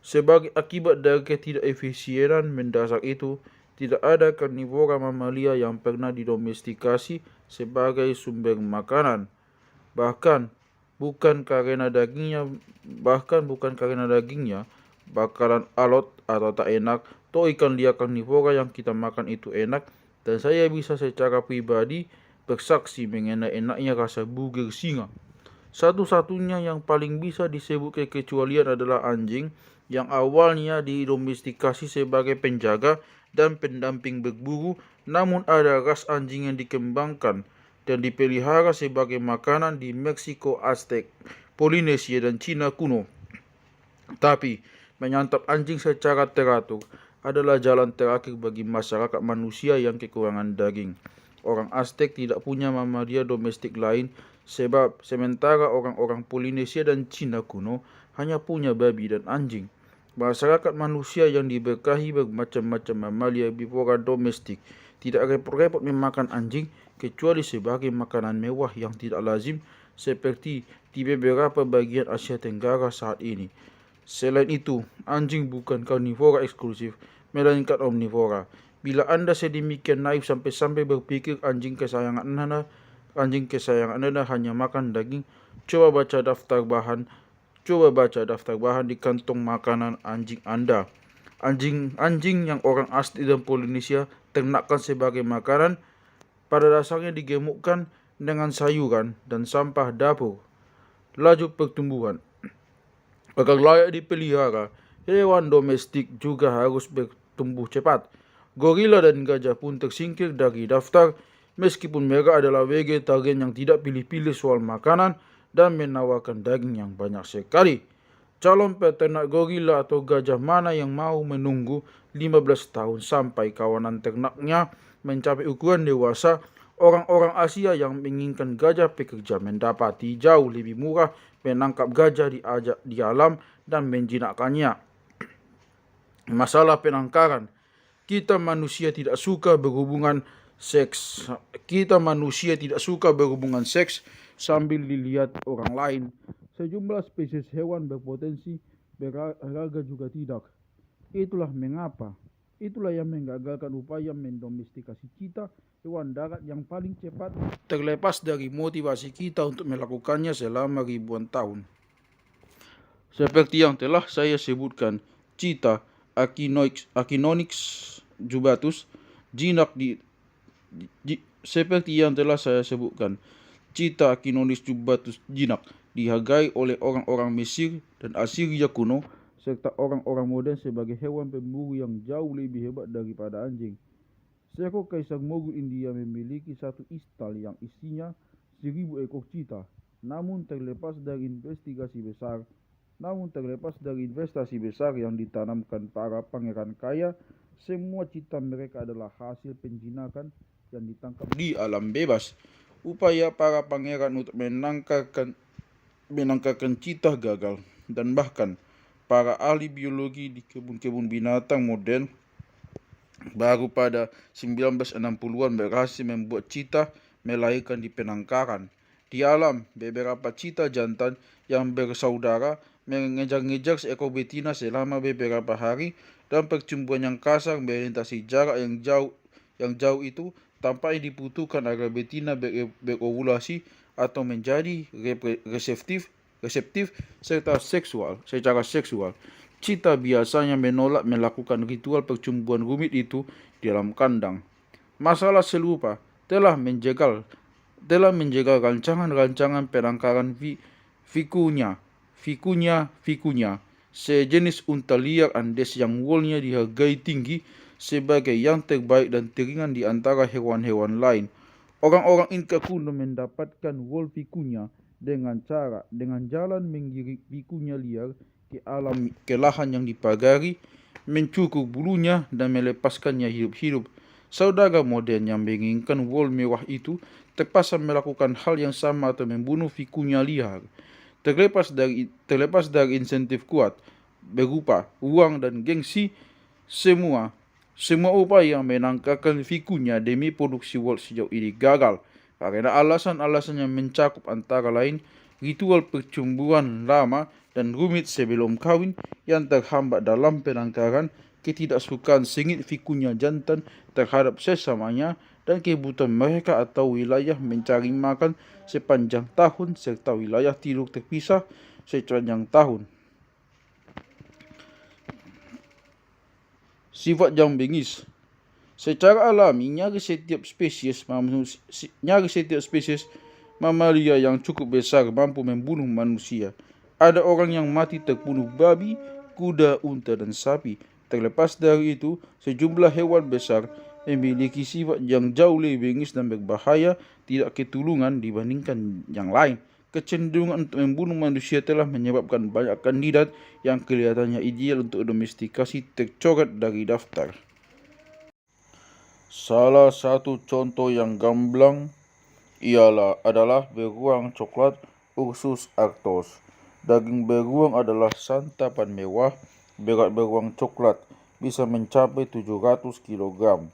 Sebagai akibat dari ketidakefisienan mendasar itu, tidak ada karnivora mamalia yang pernah didomestikasi sebagai sumber makanan. Bahkan bukan karena dagingnya bakalan alot atau tak enak. Toh ikan liar karnivora yang kita makan itu enak, dan saya bisa secara pribadi bersaksi mengenai enaknya rasa burger singa. Satu-satunya yang paling bisa disebut kekecualian adalah anjing yang awalnya didomestikasi sebagai penjaga dan pendamping berburu, namun ada ras anjing yang dikembangkan dan dipelihara sebagai makanan di Meksiko, Aztec, Polinesia, dan Cina kuno. Tapi, menyantap anjing secara teratur adalah jalan terakhir bagi masyarakat manusia yang kekurangan daging. Orang Aztec tidak punya mamalia domestik lain, sebab sementara orang-orang Polinesia dan Cina kuno hanya punya babi dan anjing. Masyarakat manusia yang diberkahi bermacam-macam mamalia herbivora domestik tidak repot-repot memakan anjing kecuali sebagai makanan mewah yang tidak lazim seperti di beberapa bagian Asia Tenggara saat ini. Selain itu, anjing bukan karnivora eksklusif, melainkan omnivora. Bila Anda sedemikian naif sampai-sampai berpikir anjing kesayangan Anda hanya makan daging, coba baca daftar bahan di kantong makanan anjing Anda. Anjing yang orang asli dan Polinesia ternakkan sebagai makanan pada dasarnya digemukkan dengan sayuran dan sampah dapur. Laju pertumbuhan. Agar layak dipelihara, hewan domestik juga harus bertumbuh cepat. Gorila dan gajah pun tersingkir dari daftar, meskipun mereka adalah vegetarian yang tidak pilih-pilih soal makanan dan menawarkan daging yang banyak sekali. Calon peternak gorila atau gajah mana yang mau menunggu 15 tahun sampai kawanan ternaknya mencapai ukuran dewasa? Orang-orang Asia yang menginginkan gajah pekerja mendapati jauh lebih murah menangkap gajah di alam dan menjinakkannya. Masalah penangkaran. Kita manusia tidak suka berhubungan seks sambil dilihat orang lain. Sejumlah spesies hewan berpotensi berharga juga tidak. Itulah yang menggagalkan upaya mendomestikasi kita, hewan darat yang paling cepat, terlepas dari motivasi kita untuk melakukannya selama ribuan tahun. Seperti yang telah saya sebutkan, cheetah, Achinonyx jubatus, jinak seperti yang telah saya sebutkan, Cita Kinonis Jubatus Jinak dihargai oleh orang-orang Mesir dan Assyria kuno serta orang-orang modern sebagai hewan pemburu yang jauh lebih hebat daripada anjing. Seekor kaisar Mogul India memiliki satu istal yang isinya 1000 ekor cita. Namun terlepas dari investasi besar yang ditanamkan para pangeran kaya, semua cita mereka adalah hasil penjinakan yang ditangkap di alam bebas. Upaya para pangeran untuk menangkapkan cita gagal, dan bahkan para ahli biologi di kebun-kebun binatang modern baru pada 1960-an berhasil membuat cita melahirkan di penangkaran. Di alam, beberapa cita jantan yang bersaudara mengejar-ngejar seekor betina selama beberapa hari, dan percumbuan yang kasar melintasi jarak yang jauh itu tampaknya dibutuhkan agar betina berovulasi atau menjadi reseptif secara seksual. Cita biasanya menolak melakukan ritual percumbuan rumit itu di dalam kandang. Masalah serupa telah menjegal rancangan penangkaran vicuña, sejenis unta liar Andes yang wolnya dihargai tinggi sebagai yang terbaik dan teringan di antara hewan-hewan lain. Orang-orang Inca kuno mendapatkan wol vicuña dengan jalan menggiring vicuña liar ke lahan yang dipagari, mencukur bulunya dan melepaskannya hidup-hidup. Saudara modern yang menginginkan wol mewah itu terpaksa melakukan hal yang sama atau membunuh vicuña liar. Terlepas dari insentif kuat berupa uang dan gengsi, semua upaya menangkapkan vicuña demi produksi wol sejauh ini gagal karena alasan-alasan yang mencakup antara lain ritual percumbuan lama dan rumit sebelum kawin yang terhambat dalam penangkaran, ketidaksukaan sengit vicuña jantan terhadap sesamanya, dan kebutuhan mereka atau wilayah mencari makan sepanjang tahun serta wilayah tidur terpisah sepanjang tahun. Sifat yang bengis. Secara alami, nyaris setiap spesies mamalia yang cukup besar mampu membunuh manusia. Ada orang yang mati terbunuh babi, kuda, unta, dan sapi. Terlepas dari itu, sejumlah hewan besar memiliki sifat yang jauh lebih bengis dan berbahaya tidak ketulungan dibandingkan yang lain. Kecenderungan untuk membunuh manusia telah menyebabkan banyak kandidat yang kelihatannya ideal untuk domestikasi tercoret dari daftar. Salah satu contoh yang gamblang adalah beruang coklat Ursus arctos. Daging beruang adalah santapan mewah. Berat beruang coklat bisa mencapai 700 kg.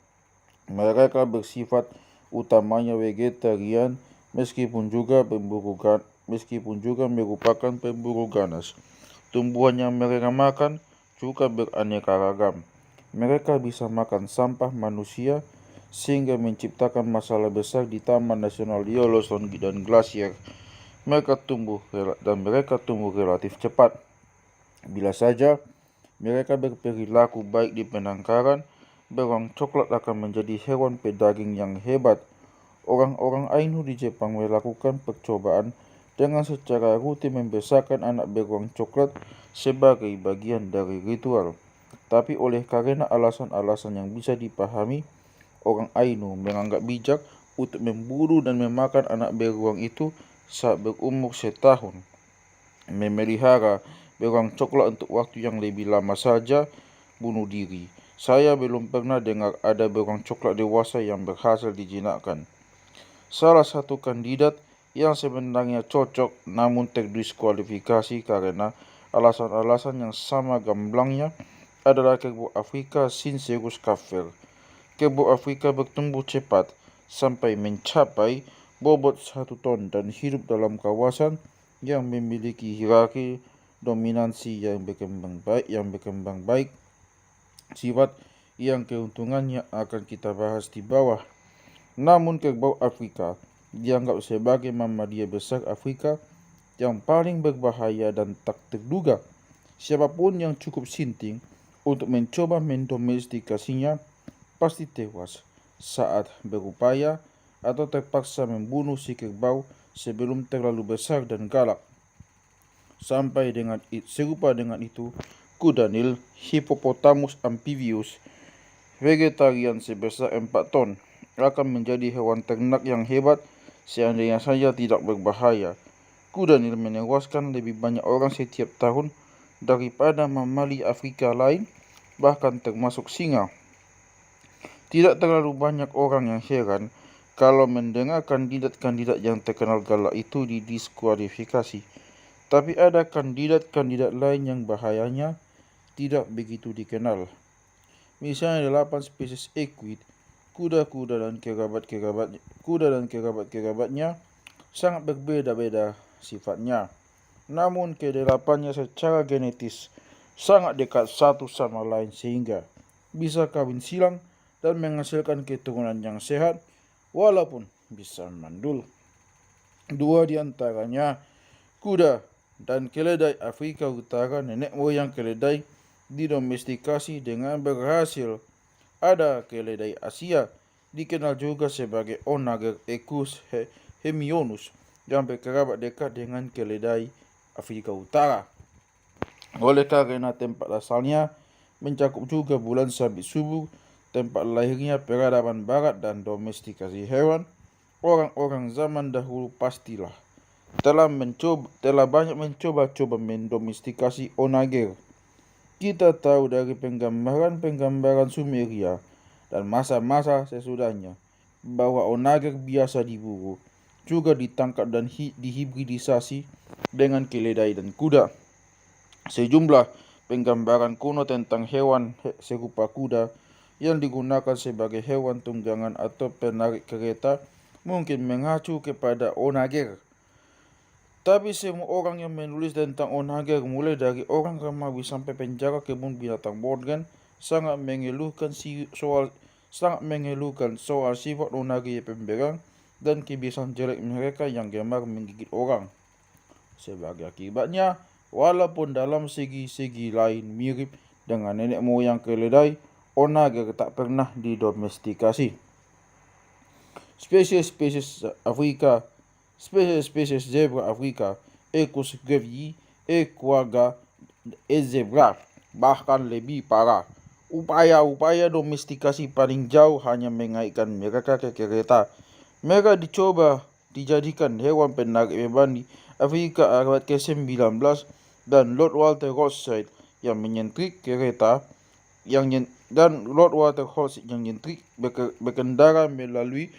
Mereka bersifat utamanya vegetarian meskipun juga merupakan pemburu ganas. Tumbuhan yang mereka makan juga beraneka ragam. Mereka bisa makan sampah manusia sehingga menciptakan masalah besar di Taman Nasional Yellowstone dan glasier. Mereka tumbuh relatif cepat. Bila saja mereka berperilaku baik di penangkaran, beruang coklat akan menjadi hewan pedaging yang hebat. Orang-orang Ainu di Jepang melakukan percobaan dengan secara rutin membesarkan anak beruang coklat sebagai bagian dari ritual. Tapi oleh karena alasan-alasan yang bisa dipahami, orang Ainu menganggap bijak untuk memburu dan memakan anak beruang itu saat berumur setahun. Memelihara beruang coklat untuk waktu yang lebih lama saja bunuh diri. Saya belum pernah dengar ada beruang coklat dewasa yang berhasil dijinakkan. Salah satu kandidat yang sebenarnya cocok namun terdiskualifikasi karena alasan-alasan yang sama gamblangnya adalah kerbau Afrika Sincerus cafer. Kerbau Afrika bertumbuh cepat sampai mencapai bobot 1 ton dan hidup dalam kawasan yang memiliki hierarki dominansi yang berkembang baik. Sifat yang keuntungannya akan kita bahas di bawah. Namun kerbau Afrika dianggap sebagai mamalia besar Afrika yang paling berbahaya dan tak terduga. Siapapun yang cukup sinting untuk mencoba mendomestikasinya pasti tewas saat berupaya atau terpaksa membunuh si kerbau sebelum terlalu besar dan galak. Serupa dengan itu, kuda Nil, Hippopotamus amphibius, vegetarian sebesar 4 ton, akan menjadi hewan ternak yang hebat seandainya saja tidak berbahaya. Kuda Nil menewaskan lebih banyak orang setiap tahun daripada mamalia Afrika lain, bahkan termasuk singa. Tidak terlalu banyak orang yang heran kalau mendengar kandidat-kandidat yang terkenal galak itu didiskualifikasi. Tapi ada kandidat-kandidat lain yang bahayanya tidak begitu dikenal. Misalnya 8 spesies equid, kuda dan kerabat-kerabatnya sangat berbeda-beda sifatnya. Namun kedelapannya secara genetis sangat dekat satu sama lain sehingga bisa kawin silang dan menghasilkan keturunan yang sehat walaupun bisa mandul. Dua di antaranya, kuda dan keledai Afrika Utara, nenek moyang keledai, didomestikasi dengan berhasil. Ada keledai Asia, dikenal juga sebagai Onager equus hemionus, yang berkerabat dekat dengan keledai Afrika Utara. Oleh karena tempat asalnya mencakup juga bulan sabit subuh, tempat lahirnya peradaban barat dan domestikasi hewan, orang-orang zaman dahulu pastilah telah banyak mencoba mendomestikasi onager. Kita tahu dari penggambaran Sumeria dan masa-masa sesudahnya bahwa onager biasa diburu, juga ditangkap dan dihibridisasi dengan keledai dan kuda. Sejumlah penggambaran kuno tentang hewan serupa kuda yang digunakan sebagai hewan tunggangan atau penarik kereta mungkin mengacu kepada onager. Tapi semua orang yang menulis tentang onager, mulai dari orang Romawi sampai penjaga kebun binatang modern, sangat mengeluhkan soal sifat onager pemberang dan kebiasaan jelek mereka yang gemar menggigit orang. Sebagai akibatnya, walaupun dalam segi-segi lain mirip dengan nenek moyang keledai, onager tak pernah didomestikasi. Spesies zebra Afrika, Equus grevyei, Quagga, zebra, bahkan lebih parah. Upaya domestikasi paling jauh hanya mengaitkan mereka ke kereta. Mereka dicoba dijadikan hewan penarik beban di Afrika abad ke-19 dan Lord Walter Rothschild yang menyentrik kereta yang berkendara melalui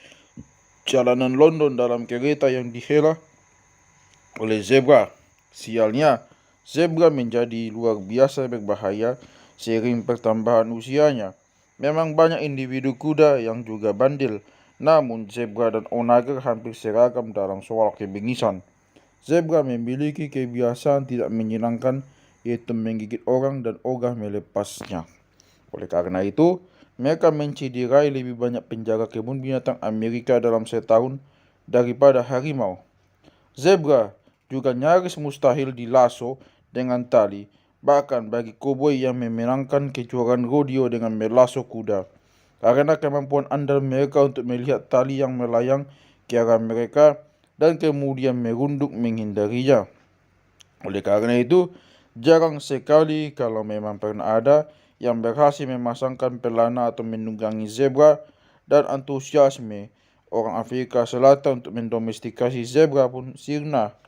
jalanan London dalam kereta yang dihela oleh zebra. Sialnya, zebra menjadi luar biasa berbahaya seiring pertambahan usianya. Memang banyak individu kuda yang juga bandel, namun zebra dan onager hampir seragam dalam soal kebengisan. Zebra memiliki kebiasaan tidak menyenangkan, yaitu menggigit orang dan ogah melepasnya. Oleh karena itu, mereka mencederai lebih banyak penjaga kebun binatang Amerika dalam setahun daripada harimau. Zebra juga nyaris mustahil dilasso dengan tali, bahkan bagi koboi yang memenangkan kejuaraan rodeo dengan melasso kuda, karena kemampuan andal mereka untuk melihat tali yang melayang ke arah mereka dan kemudian merunduk menghindarinya. Oleh karena itu, jarang sekali kalau memang pernah ada yang berhasil memasangkan pelana atau menunggangi zebra, dan antusiasme orang Afrika Selatan untuk mendomestikasi zebra pun sirna.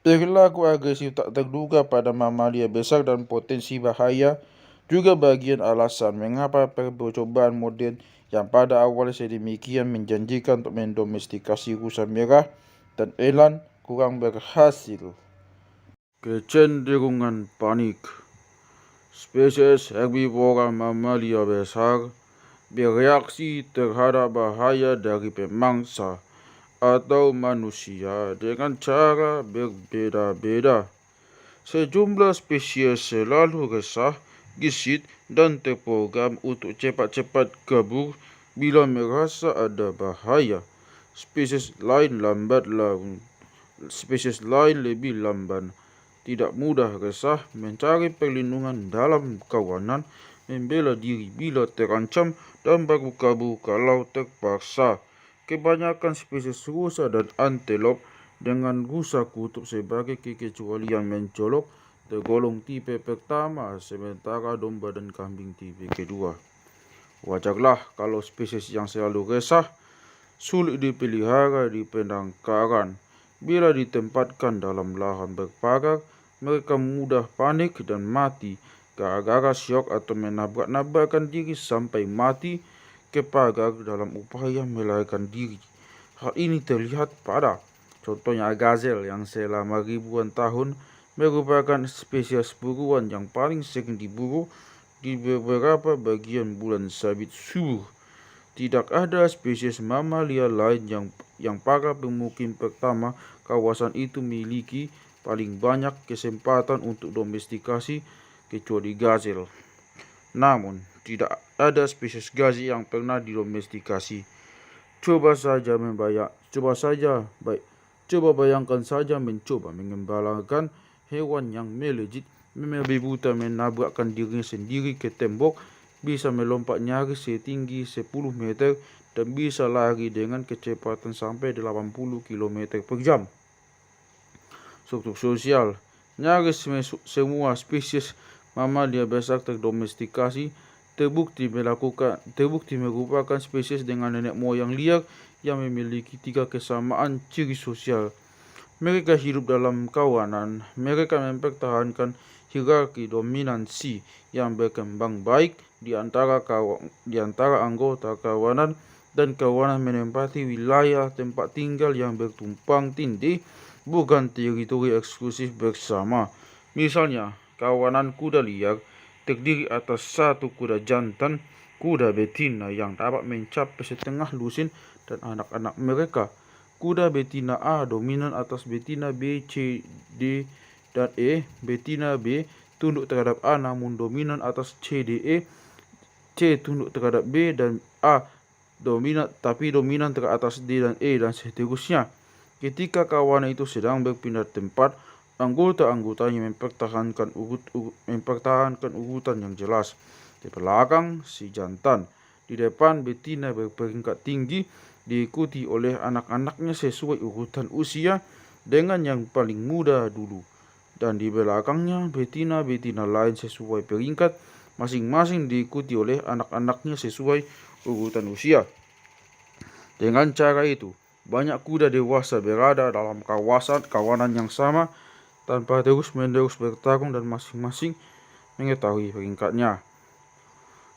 Perilaku agresif tak terduga pada mamalia besar dan potensi bahaya juga bagian alasan mengapa percobaan modern yang pada awalnya sedemikian menjanjikan untuk mendomestikasi rusa merah dan eland kurang berhasil. Kecenderungan panik. Spesies herbivora mamalia besar bereaksi terhadap bahaya dari pemangsa atau manusia dengan cara berbeda-beda. Sejumlah spesies selalu resah, gesit, dan terprogram untuk cepat-cepat kabur bila merasa ada bahaya. Spesies lain lebih lamban, tidak mudah resah, mencari perlindungan dalam kawanan, membela diri bila terancam, dan baru kabur kalau terpaksa. Kebanyakan spesies rusa dan antelop dengan rusa kutub sebagai kekecualian mencolok tergolong tipe pertama, sementara domba dan kambing tipe kedua. Wajarlah kalau spesies yang selalu resah, sulit dipelihara di penangkaran. Bila ditempatkan dalam lahan berpagar, mereka mudah panik dan mati gara-gara syok atau menabrak-nabrakkan diri sampai mati ke pagar dalam upaya melarikan diri. Hal ini terlihat pada contohnya gazelle yang selama ribuan tahun merupakan spesies buruan yang paling sering diburu di beberapa bagian bulan sabit subuh. Tidak ada spesies mamalia lain yang para pemukim pertama kawasan itu miliki paling banyak kesempatan untuk domestikasi kecuali gazelle. Namun, tidak ada spesies gazelle yang pernah didomestikasi. Coba bayangkan saja mencoba mengembalakan hewan yang melejit, membabi buta menabrakkan dirinya sendiri ke tembok, bisa melompat nyaris setinggi 10 meter dan bisa lari dengan kecepatan sampai 80 km per jam. Struktur sosial. Nyaris semua spesies mamalia besar terdomestikasi terbukti merupakan spesies dengan nenek moyang liar yang memiliki 3 kesamaan ciri sosial. Mereka hidup dalam kawanan. Mereka mempertahankan hierarki dominansi yang berkembang baik di antara anggota kawanan, dan kawanan menempati wilayah tempat tinggal yang bertumpang tindih, bukan teritori eksklusif bersama. Misalnya, kawanan kuda liar terdiri atas satu kuda jantan, kuda betina yang dapat mencapai setengah lusin dan anak-anak mereka. Kuda betina A dominan atas betina B, C, D, dan E. Betina B tunduk terhadap A namun dominan atas C, D, E. C tunduk terhadap B dan A dominan teratas D dan E, dan seterusnya. Ketika kawanan itu sedang berpindah tempat, anggota-anggotanya mempertahankan urutan yang jelas. Di belakang si jantan, di depan betina berperingkat tinggi, diikuti oleh anak-anaknya sesuai urutan usia dengan yang paling muda dulu, dan di belakangnya betina-betina lain sesuai peringkat masing-masing diikuti oleh anak-anaknya sesuai urutan usia. Dengan cara itu, banyak kuda dewasa berada dalam kawanan yang sama tanpa terus-menerus bertarung dan masing-masing mengetahui peringkatnya.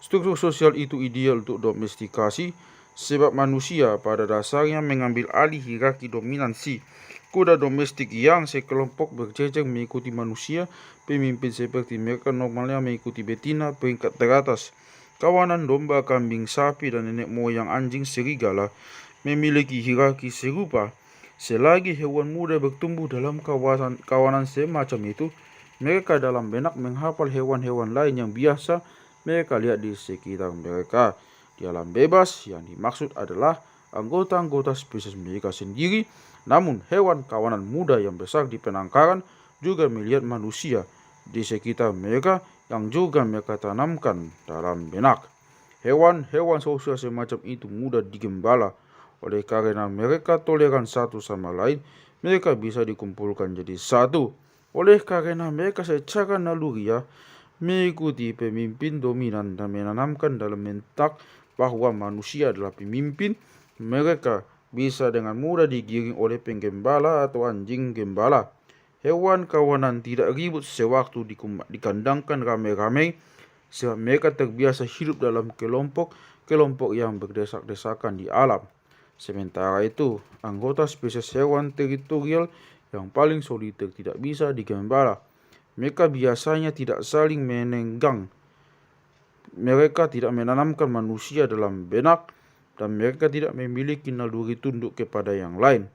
Struktur sosial itu ideal untuk domestikasi sebab manusia pada dasarnya mengambil alih hierarki dominansi. Kuda domestik yang sekelompok berjejer mengikuti manusia, pemimpin seperti mereka normalnya mengikuti betina peringkat teratas. Kawanan domba, kambing, sapi, dan nenek moyang anjing serigala memiliki hierarki serupa. Selagi hewan muda bertumbuh dalam kawanan semacam itu, mereka dalam benak menghafal hewan-hewan lain yang biasa mereka lihat di sekitar mereka. Di alam bebas, yang dimaksud adalah anggota-anggota spesies mereka sendiri, namun hewan kawanan muda yang besar di penangkaran juga melihat manusia di sekitar mereka yang juga mereka tanamkan dalam benak. Hewan-hewan sosial semacam itu mudah digembala. Oleh karena mereka toleran satu sama lain, mereka bisa dikumpulkan jadi satu. Oleh karena mereka secara naluriah mengikuti pemimpin dominan dan menanamkan dalam mentak bahwa manusia adalah pemimpin, mereka bisa dengan mudah digiring oleh penggembala atau anjing gembala. Hewan kawanan tidak ribut sewaktu dikandangkan ramai-ramai sebab mereka terbiasa hidup dalam kelompok yang berdesak-desakan di alam. Sementara itu, anggota spesies hewan teritorial yang paling soliter tidak bisa digembala. Mereka biasanya tidak saling menenggang. Mereka tidak menanamkan manusia dalam benak, dan mereka tidak memiliki naluri tunduk kepada yang lain.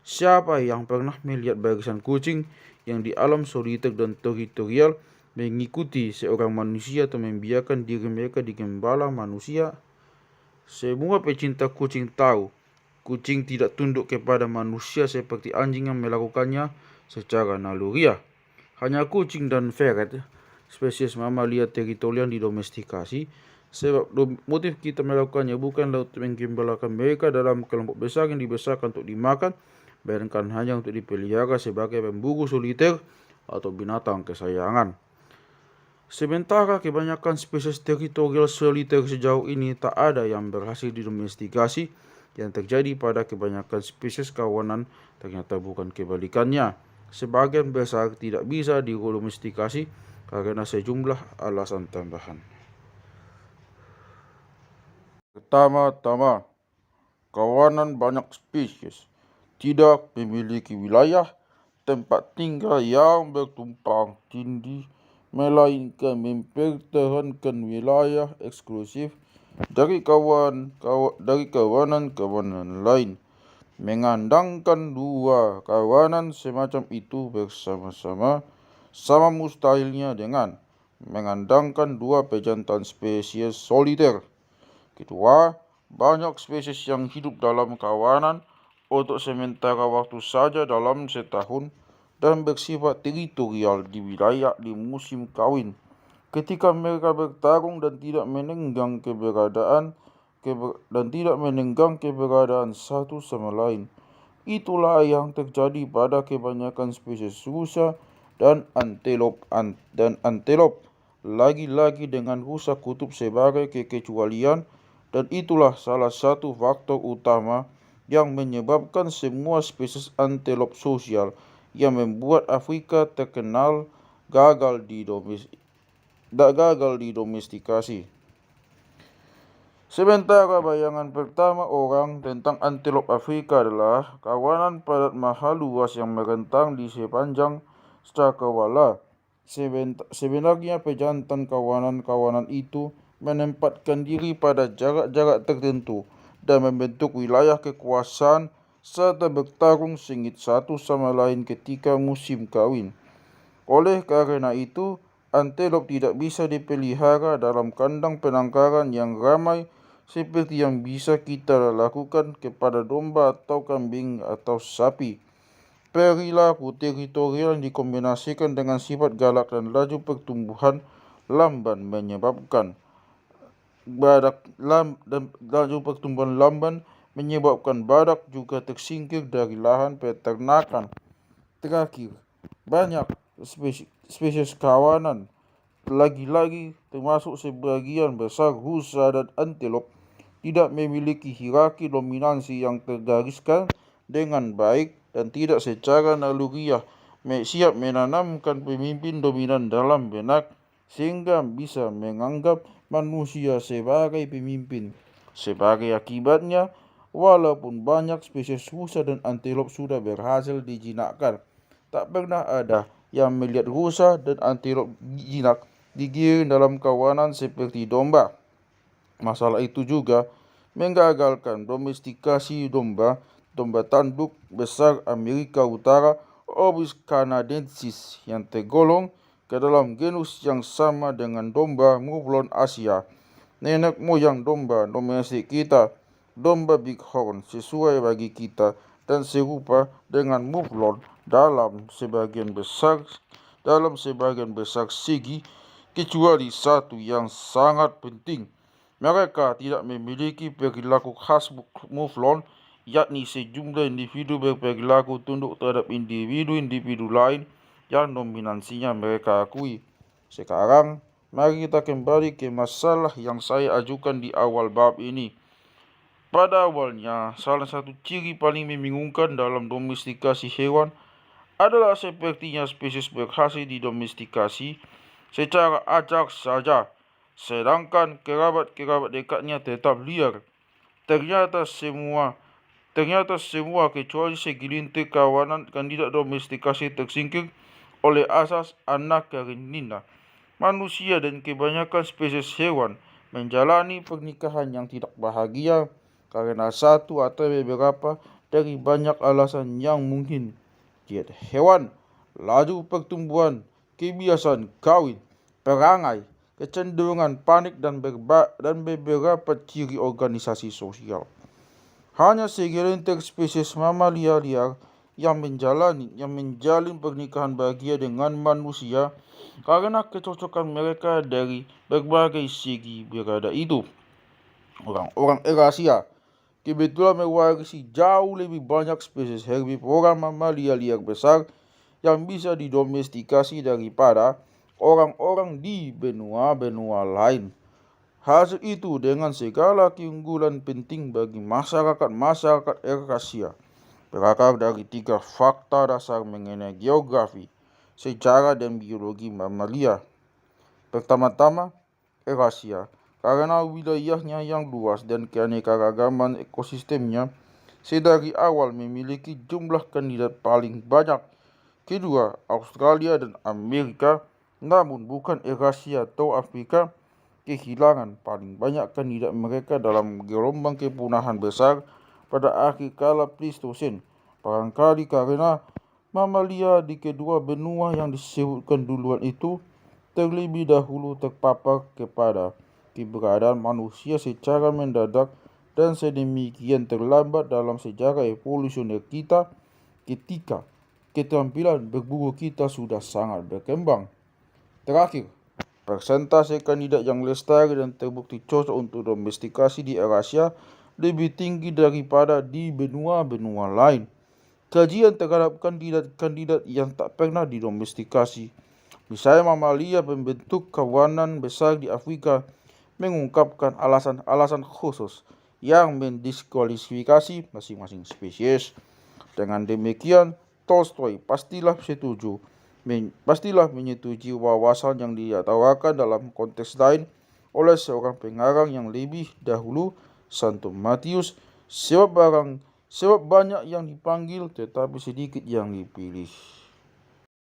Siapa yang pernah melihat barisan kucing yang di alam soliter dan teritorial mengikuti seorang manusia atau membiarkan diri mereka digembala manusia? Semua pecinta kucing tahu, kucing tidak tunduk kepada manusia seperti anjing yang melakukannya secara naluriah. Hanya kucing dan ferret, spesies mamalia teritorial didomestikasi, sebab motif kita melakukannya bukanlah untuk menggembalakan mereka dalam kelompok besar yang dibesarkan untuk dimakan, melainkan hanya untuk dipelihara sebagai pemburu soliter atau binatang kesayangan. Sementara kebanyakan spesies teritorial soliter sejauh ini tak ada yang berhasil didomestikasi, yang terjadi pada kebanyakan spesies kawanan ternyata bukan kebalikannya. Sebagian besar tidak bisa didomestikasi karena sejumlah alasan tambahan. Pertama-tama, kawanan banyak spesies tidak memiliki wilayah tempat tinggal yang bertumpang tindih, melainkan mempertahankan wilayah eksklusif dari kawanan-kawanan lain. Mengandangkan dua kawanan semacam itu bersama-sama sama mustahilnya dengan mengandangkan dua pejantan spesies soliter. Kedua, banyak spesies yang hidup dalam kawanan untuk sementara waktu saja dalam setahun dan bersifat teritorial di wilayah di musim kawin. Ketika mereka bertarung dan tidak menenggang keberadaan satu sama lain. Itulah yang terjadi pada kebanyakan spesies rusa dan antelop. Lagi-lagi dengan rusa kutub sebagai kekecualian, dan itulah salah satu faktor utama yang menyebabkan semua spesies antelop sosial yang membuat Afrika terkenal gagal didomestikasi. Sementara bayangan pertama orang tentang antelop Afrika adalah kawanan padat mahal luas yang merentang di sepanjang cakrawala. Sebenarnya pejantan kawanan-kawanan itu menempatkan diri pada jarak-jarak tertentu dan membentuk wilayah kekuasaan serta bertarung sengit satu sama lain ketika musim kawin. Oleh karena itu, antelop tidak bisa dipelihara dalam kandang penangkaran yang ramai seperti yang bisa kita lakukan kepada domba atau kambing atau sapi. Perilaku teritorial yang dikombinasikan dengan sifat galak dan laju pertumbuhan lamban menyebabkan badak juga tersingkir dari lahan peternakan. Terakhir, banyak spesies kawanan, lagi-lagi termasuk sebagian besar rusa dan antelop, tidak memiliki hierarki dominansi yang tergariskan dengan baik dan tidak secara naluriah siap menanamkan pemimpin dominan dalam benak sehingga bisa menganggap manusia sebagai pemimpin. Sebagai akibatnya, walaupun banyak spesies rusa dan antelop sudah berhasil dijinakkan, tak pernah ada yang melihat rusa dan antelop jinak digiring dalam kawanan seperti domba. Masalah itu juga menggagalkan domestikasi domba tanduk besar Amerika Utara, Oryx canadensis, yang tergolong ke dalam genus yang sama dengan domba Mouflon Asia. Nenek moyang domba domestik kita, domba bighorn, sesuai bagi kita dan serupa dengan Mouflon dalam sebagian besar segi, kecuali satu yang sangat penting. Mereka tidak memiliki perilaku khas Mouflon, yakni sejumlah individu berperilaku tunduk terhadap individu lain yang dominansinya mereka akui. Sekarang, mari kita kembali ke masalah yang saya ajukan di awal bab ini. Pada awalnya, salah satu ciri paling membingungkan dalam domestikasi hewan adalah sepertinya spesies berhasil didomestikasi secara acak saja, sedangkan kerabat-kerabat dekatnya tetap liar. Ternyata semua kecuali segelintir kawanan kandidat domestikasi tersingkir oleh asas Anna Karenina. Manusia dan kebanyakan spesies hewan menjalani pernikahan yang tidak bahagia karena satu atau beberapa dari banyak alasan yang mungkin. Diet hewan, laju pertumbuhan, kebiasaan kawin, perangai, kecenderungan panik dan beberapa ciri organisasi sosial. Hanya segelintir spesies mamalia liar yang menjalin pernikahan bahagia dengan manusia karena kecocokan mereka dari berbagai segi berada itu. Orang-orang Eurasia kebetulan mewarisi jauh lebih banyak spesies herbivora mamalia liar besar yang bisa didomestikasi daripada orang-orang di benua-benua lain. Hasil itu dengan segala keunggulan penting bagi masyarakat Eurasia, berakar dari 3 fakta dasar mengenai geografi, sejarah dan biologi mamalia. Pertama-tama, Eurasia. Karena wilayahnya yang luas dan keanekaragaman ekosistemnya, sedari awal memiliki jumlah kandidat paling banyak. Kedua, Australia dan Amerika, namun bukan Eurasia atau Afrika, kehilangan paling banyak kandidat mereka dalam gelombang kepunahan besar pada akhir kala Pleistosen. Barangkali karena mamalia di kedua benua yang disebutkan duluan itu terlebih dahulu terpapar kepada keberadaan manusia secara mendadak dan sedemikian terlambat dalam sejarah evolusioner kita ketika keterampilan berburu kita sudah sangat berkembang. Terakhir, persentase kandidat yang lestari dan terbukti cocok untuk domestikasi di Eurasia lebih tinggi daripada di benua-benua lain. Kajian terhadap kandidat-kandidat yang tak pernah didomestikasi, misalnya mamalia pembentuk kawanan besar di Afrika, mengungkapkan alasan-alasan khusus yang mendiskualifikasi masing-masing spesies. Dengan demikian, Tolstoy pastilah menyetujui wawasan yang ditawarkan dalam konteks lain oleh seorang pengarang yang lebih dahulu, Santo Matius, sebab banyak yang dipanggil tetapi sedikit yang dipilih.